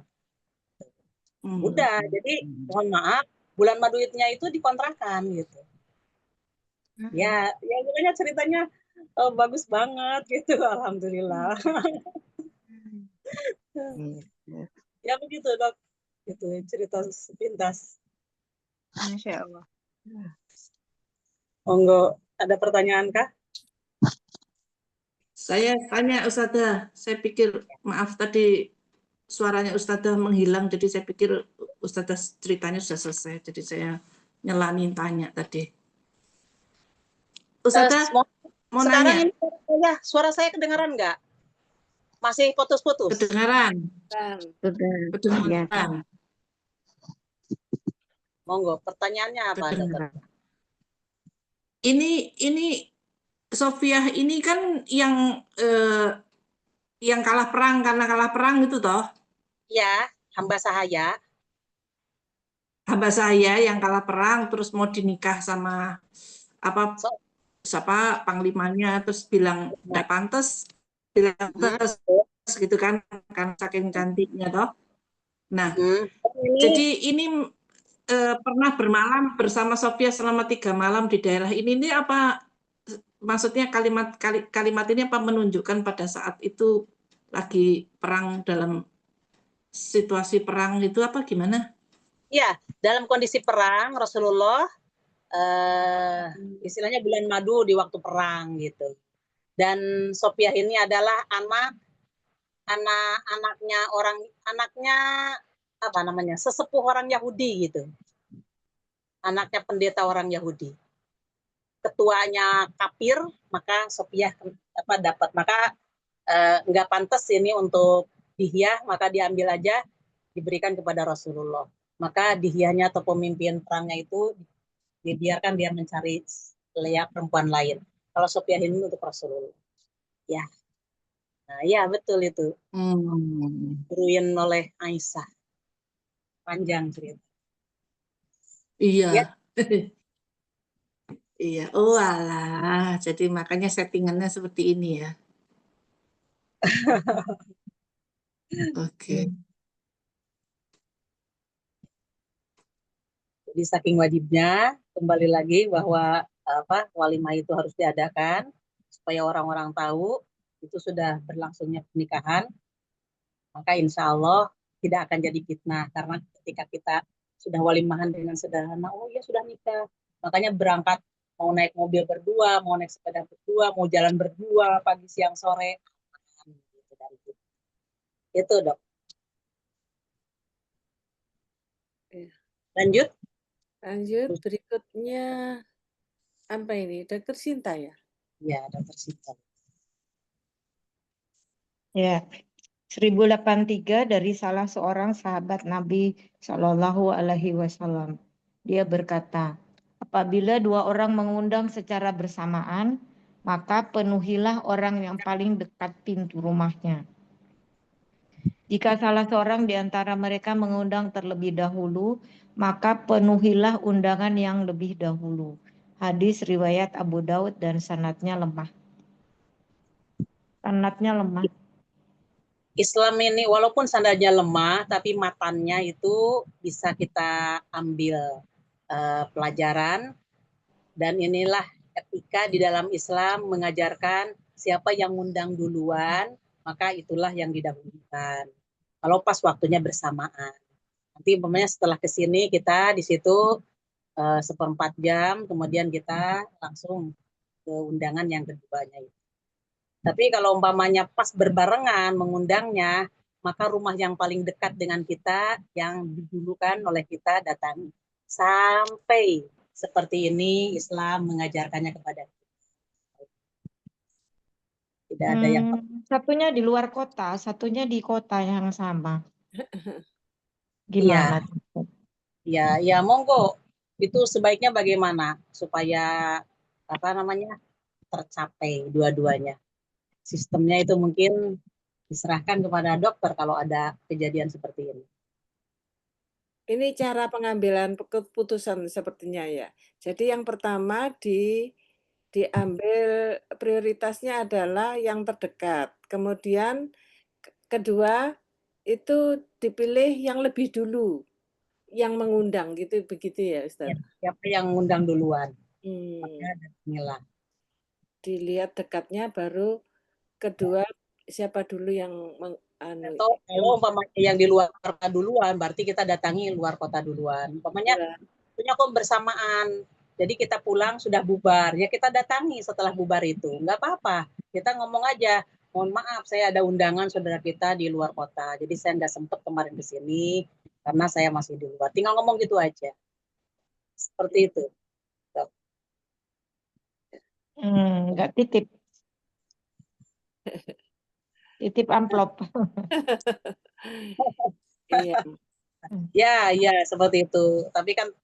udah. Jadi mohon maaf, bulan maduitnya itu dikontrakan gitu. Ya, ya pokoknya ceritanya bagus banget gitu, alhamdulillah. Ya begitu dok, itu cerita sepintas. Masya Allah. Monggo, ada pertanyaan kah? Saya tanya Ustazah, saya pikir maaf tadi suaranya Ustazah menghilang, jadi saya pikir Ustazah ceritanya sudah selesai, jadi saya nyelanin tanya tadi. Ustazah mau Sekarang nanya. ini ya, suara saya kedengaran nggak? Masih putus-putus? Kedengaran. Kedengaran. Monggo, pertanyaannya apa dokter? Ini Sofiah ini kan yang kalah perang, karena kalah perang itu toh? Ya, hamba sahaya. Hamba saya yang kalah perang terus mau dinikah sama siapa panglimanya, terus bilang nggak pantas, gitu kan saking cantiknya toh. Nah, jadi ini pernah bermalam bersama Sofiah selama 3 malam di daerah ini apa maksudnya kalimat ini apa menunjukkan pada saat itu lagi perang, dalam situasi perang itu apa gimana? Ya, dalam kondisi perang Rasulullah istilahnya bulan madu di waktu perang gitu. Dan Sofiah ini adalah anaknya apa namanya, sesepuh orang Yahudi gitu, anaknya pendeta orang Yahudi, ketuanya kafir, maka Sofiah dapat, maka nggak pantas ini untuk dihyah, maka diambil aja diberikan kepada Rasulullah, maka dihyahnya atau pemimpin perangnya itu dibiarkan dia mencari leyak perempuan lain. Kalau Sofiah ini untuk Rasulullah, ya. Nah, ya betul itu. Diruin oleh Aisyah. Panjang cerita. Iya. Ya. Iya. Oh alah, jadi makanya settingannya seperti ini ya. Oke. Jadi saking wajibnya, kembali lagi bahwa walimah itu harus diadakan supaya orang-orang tahu itu sudah berlangsungnya pernikahan, maka insya Allah tidak akan jadi fitnah, karena ketika kita sudah walimahan dengan sederhana, oh ya sudah nikah, makanya berangkat mau naik mobil berdua, mau naik sepeda berdua, mau jalan berdua pagi siang sore, itu dok. Lanjut berikutnya apa ini, Dokter Sinta ya? Ya, Dokter Sinta. Ya, 1083 dari salah seorang sahabat Nabi Shallallahu Alaihi Wasallam. Dia berkata, apabila 2 orang mengundang secara bersamaan, maka penuhilah orang yang paling dekat pintu rumahnya. Jika salah seorang di antara mereka mengundang terlebih dahulu, maka penuhilah undangan yang lebih dahulu. Hadis riwayat Abu Daud dan sanadnya lemah. Islam ini walaupun sanadnya lemah, tapi matannya itu bisa kita ambil pelajaran, dan inilah etika di dalam Islam mengajarkan siapa yang ngundang duluan, maka itulah yang didahulukan. Kalau pas waktunya bersamaan. Nanti umpamanya setelah kesini kita di situ 1/4 jam, kemudian kita langsung ke undangan yang keduanya itu. Tapi kalau umpamanya pas berbarengan mengundangnya, maka rumah yang paling dekat dengan kita yang didulukan oleh kita datangi. Sampai seperti ini Islam mengajarkannya kepada kita. Tidak ada yang satunya di luar kota, satunya di kota yang sama. Gimana? Ya monggo. Itu sebaiknya bagaimana supaya tercapai dua-duanya. Sistemnya itu mungkin diserahkan kepada dokter kalau ada kejadian seperti ini. Ini cara pengambilan keputusan sepertinya ya. Jadi yang pertama diambil prioritasnya adalah yang terdekat. Kemudian kedua itu dipilih yang lebih dulu, yang mengundang gitu begitu ya, Ya, Ustaz? siapa yang ngundang duluan? Hmm, Maka datangilah. dilihat dekatnya baru kedua siapa dulu yang Atau kalau umpamanya yang di luar kota duluan, berarti kita datangi luar kota duluan. Umpamanya ya, punya kebersamaan, jadi kita pulang sudah bubar, ya kita datangi setelah bubar itu, nggak apa-apa. Kita ngomong aja, mohon maaf saya ada undangan saudara kita di luar kota, jadi saya nggak sempat kemarin ke sini karena saya masih di luar. Tinggal ngomong gitu aja, seperti itu. Nggak titip. Titip amplop. iya. Ya, ya seperti itu. Tapi kan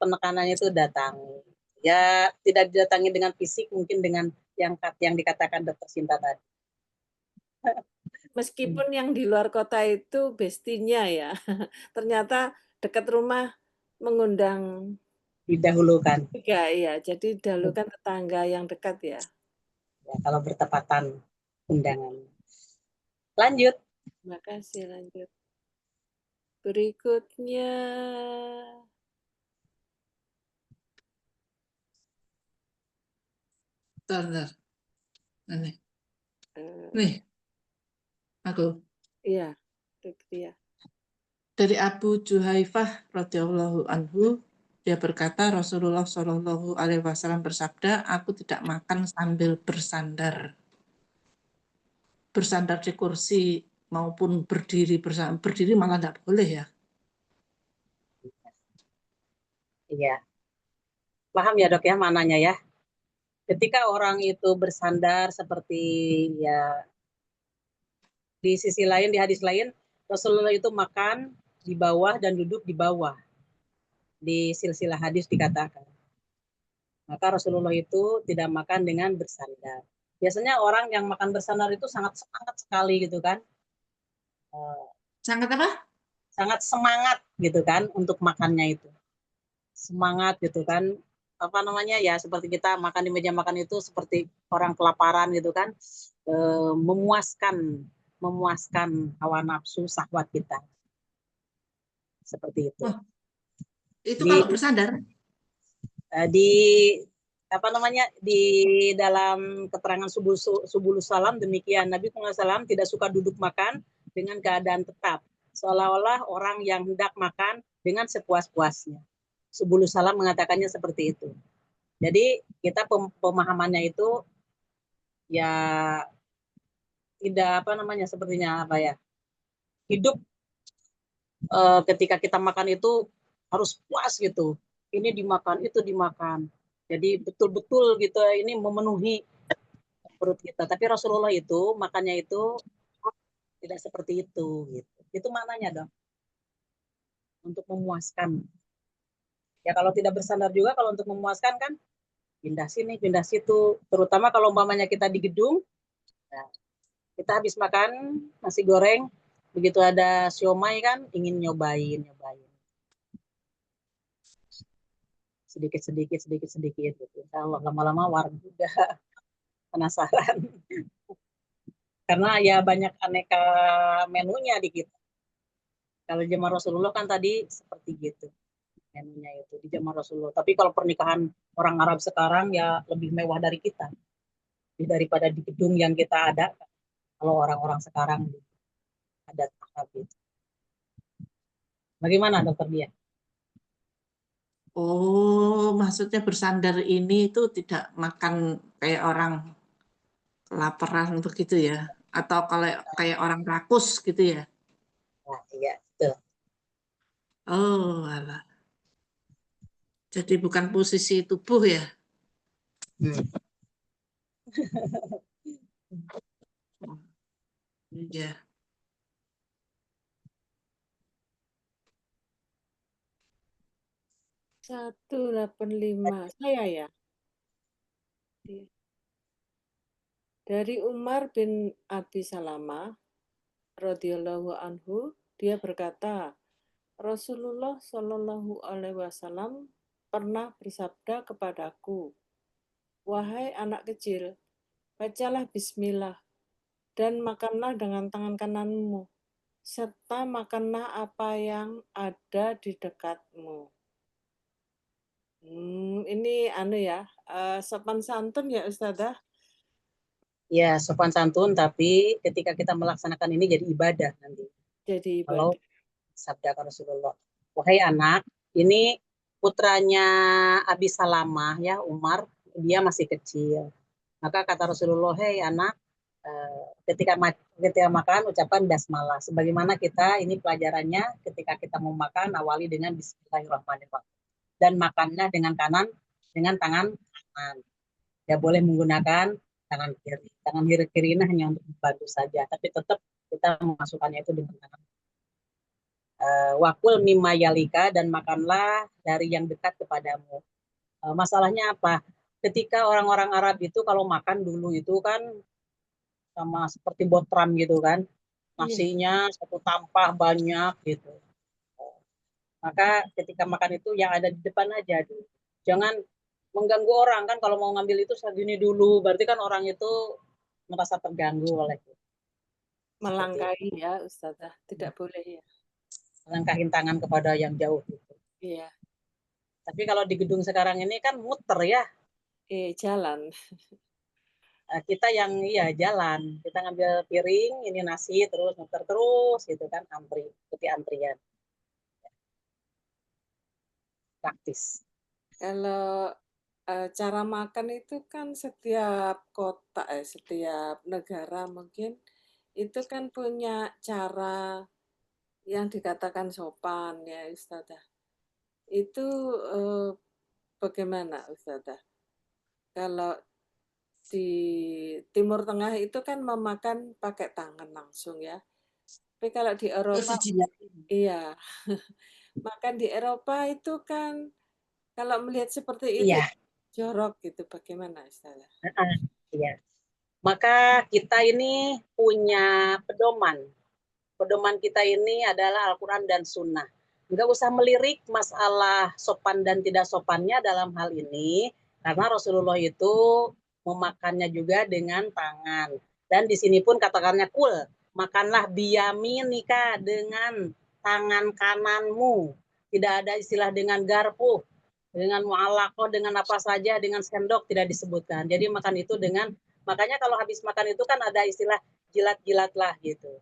penekanannya itu datangi. Ya tidak didatangi dengan fisik, mungkin dengan yang dikatakan Dokter Sinta tadi. Meskipun yang di luar kota itu bestinya ya, ternyata dekat rumah mengundang Didahulukan. juga ya. Jadi dahulukan tetangga yang dekat ya. Ya, kalau bertepatan undangan. Lanjut. Terima kasih, lanjut. Berikutnya Bentar. Nih, eh, nih, aku iya, dia. dari Abu Juhaifah radhiyallahu anhu, dia berkata Rasulullah Shallallahu Alaihi Wasallam bersabda, aku tidak makan sambil bersandar, bersandar di kursi maupun berdiri bersandar. Berdiri malah tidak boleh ya. Iya. Paham ya Dok ya mananya ya. Ketika orang itu bersandar seperti ya di sisi lain, di hadis lain, Rasulullah itu makan di bawah dan duduk di bawah. Di silsilah hadis dikatakan. Maka Rasulullah itu tidak makan dengan bersandar. Biasanya orang yang makan bersandar itu sangat semangat sekali gitu kan. Sangat apa? Sangat semangat gitu kan untuk makannya itu. Semangat gitu kan. Apa namanya ya seperti kita makan di meja makan itu seperti orang kelaparan gitu kan. Memuaskan hawa nafsu syahwat kita. Seperti itu. Wah, itu kalau bersandar? Di apa namanya di dalam keterangan Subulus Salam demikian Nabi SAW tidak suka duduk makan dengan keadaan tetap seolah-olah orang yang hendak makan dengan sepuas-puasnya. Subulus Salam mengatakannya seperti itu. Jadi kita pemahamannya itu ya tidak apa namanya sepertinya apa ya hidup ketika kita makan itu harus puas gitu. Ini dimakan, itu dimakan. Jadi betul-betul gitu ini memenuhi perut kita. Tapi Rasulullah itu makannya itu tidak seperti itu gitu. Itu maknanya dong. Untuk memuaskan. Ya kalau tidak bersandar juga kalau untuk memuaskan kan pindah sini, pindah situ. Terutama kalau umpamanya kita di gedung, nah, kita habis makan nasi goreng, begitu ada siomay kan ingin nyobain. Sedikit gitu. Insya Allah lama-lama warga juga penasaran. Karena ya banyak aneka menunya di kita. Kalau zaman Rasulullah kan tadi seperti gitu menunya itu di zaman Rasulullah. Tapi kalau pernikahan orang Arab sekarang ya lebih mewah dari kita. Daripada di gedung yang kita ada. Kalau orang-orang sekarang ada Arab itu. Bagaimana Dokter Dia? Oh, maksudnya bersandar ini itu tidak makan kayak orang kelaparan begitu ya? Atau kalau kayak orang rakus gitu ya? Nah, iya, betul. Oh, alah. Jadi bukan posisi tubuh ya? Iya. 185 saya ya. Dari Umar bin Abi Salamah radhiyallahu anhu, dia berkata, Rasulullah Shallallahu Alaihi Wasallam pernah bersabda kepadaku, wahai anak kecil, bacalah Bismillah dan makanlah dengan tangan kananmu, serta makanlah apa yang ada di dekatmu. Ini sopan santun ya Ustazah? Ya, sopan santun, tapi ketika kita melaksanakan ini jadi ibadah nanti. Jadi Kalau ibadah. sabda Rasulullah, wahai anak, ini putranya Abi Salamah ya, Umar, dia masih kecil. Maka kata Rasulullah, hei anak, ketika makan ucapan basmalah. Sebagaimana kita ini pelajarannya ketika kita mau makan awali dengan Bismillahirrahmanirrahim dan makannya dengan tangan kanan. Ya boleh menggunakan tangan kiri. Tangan kiri ini hanya untuk membantu saja, tapi tetap kita memasukkannya itu dengan tangan. Wakul mimma yalika, dan makanlah dari yang dekat kepadamu. Masalahnya apa? Ketika orang-orang Arab itu kalau makan dulu itu kan sama seperti botram gitu kan, nasinya satu tampah banyak gitu. Maka ketika makan itu yang ada di depan aja dulu. Jangan mengganggu orang kan, kalau mau ngambil itu segini dulu, berarti kan orang itu merasa terganggu oleh itu. Melangkahi ya Ustazah, tidak boleh ya. Melangkahin tangan kepada yang jauh gitu. Iya. Tapi kalau di gedung sekarang ini kan muter ya. Jalan. Kita yang jalan, kita ngambil piring, ini nasi, terus muter terus gitu kan, ikuti antrian. Praktis. Kalau cara makan itu kan setiap kota, setiap negara mungkin itu kan punya cara yang dikatakan sopan ya Ustazah. Itu bagaimana Ustazah? Kalau di Timur Tengah itu kan memakan pakai tangan langsung ya. Tapi kalau di Eropa, iya, makan di Eropa itu kan kalau melihat seperti itu jorok gitu, bagaimana Ustazah? Iya. Maka kita ini punya pedoman. Pedoman kita ini adalah Al-Quran dan Sunnah. Nggak usah melirik masalah sopan dan tidak sopannya dalam hal ini, karena Rasulullah itu memakannya juga dengan tangan. Dan di sini pun katakannya kul, makanlah biyaminika, dengan tangan kananmu. Tidak ada istilah dengan garpu, dengan mu'alaqah, dengan apa saja, dengan sendok tidak disebutkan. Jadi makan itu dengan, makanya kalau habis makan itu kan ada istilah jilat-jilat lah gitu.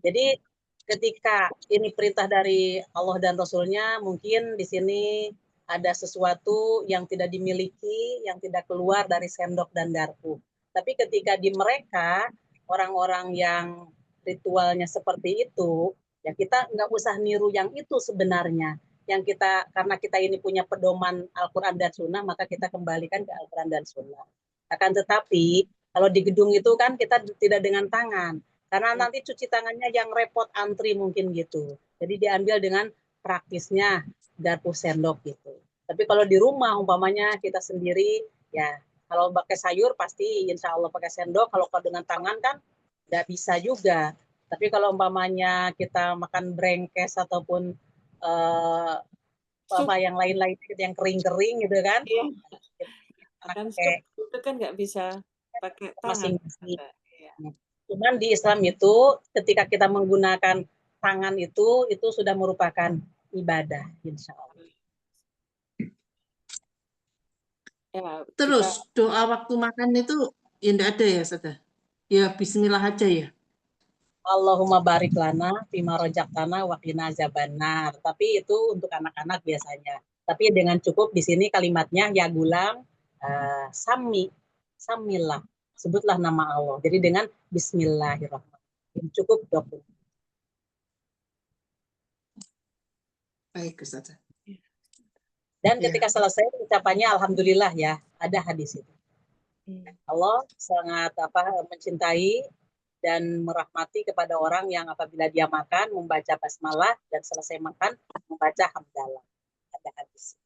Jadi ketika ini perintah dari Allah dan Rasulnya, mungkin di sini ada sesuatu yang tidak dimiliki, yang tidak keluar dari sendok dan garpu. Tapi ketika di mereka, orang-orang yang ritualnya seperti itu, ya kita nggak usah niru yang itu sebenarnya. Yang kita, karena kita ini punya pedoman Al-Quran dan Sunnah, maka kita kembalikan ke Al-Quran dan Sunnah. Akan tetapi, kalau di gedung itu kan kita tidak dengan tangan, karena nanti cuci tangannya yang repot antri mungkin gitu. Jadi diambil dengan praktisnya garpu sendok gitu. Tapi kalau di rumah umpamanya kita sendiri, ya kalau pakai sayur pasti insya Allah pakai sendok. Kalau dengan tangan kan nggak bisa juga. Tapi kalau umpamanya kita makan brengkes ataupun apa yang lain-lain yang kering-kering gitu kan. Iya. Makan sup itu kan nggak bisa pakai tangan. Masing-masing. Cuman di Islam itu ketika kita menggunakan tangan itu sudah merupakan ibadah, insya Allah. Ya, Terus doa waktu makan itu ya enggak ada ya, Ustazah? Ya bismillah aja ya. Allahumma barik lana fima rojaktana wa qina azabannar. Tapi itu untuk anak-anak biasanya. Tapi dengan cukup di sini kalimatnya ya gulam samillah. Sebutlah nama Allah. Jadi dengan bismillahirrahmanirrahim. Cukup 20. Baik, Ustazah. Dan ketika selesai ucapannya alhamdulillah ya, ada hadis itu. Allah sangat mencintai dan merahmati kepada orang yang apabila dia makan membaca basmalah dan selesai makan membaca hamdalah. Ada hadis.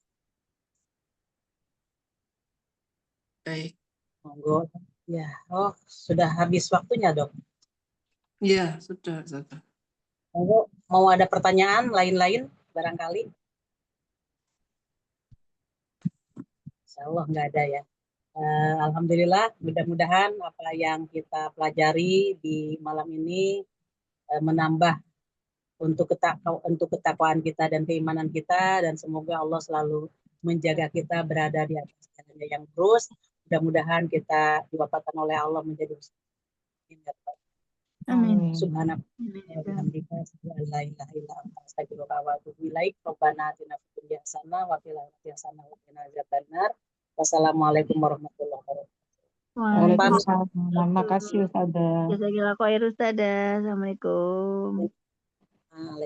Baik. Monggo. Ya, sudah habis waktunya, Dok. Iya, sudah, Ustazah. Monggo Mau ada pertanyaan lain-lain barangkali? Insya Allah nggak ada ya. Alhamdulillah, mudah-mudahan apa yang kita pelajari di malam ini menambah untuk ketakwaan kita dan keimanan kita, dan semoga Allah selalu menjaga kita berada di atas jalannya yang terus. Mudah-mudahan kita diwafatkan oleh Allah menjadi muslimin. Amin. Subhanallah wa bihamdika asyhadu an la ilaha illa anta astaghfiruka wa atubu ilaik. Rabbana atina fid dunya hasanah wa fil akhirati hasanah wa qina adzabannar. Wassalamualaikum warahmatullahi wabarakatuh. Waalaikumsalam. Terima kasih Ustazah. Jazakallahu khair Ustazah. Assalamualaikum.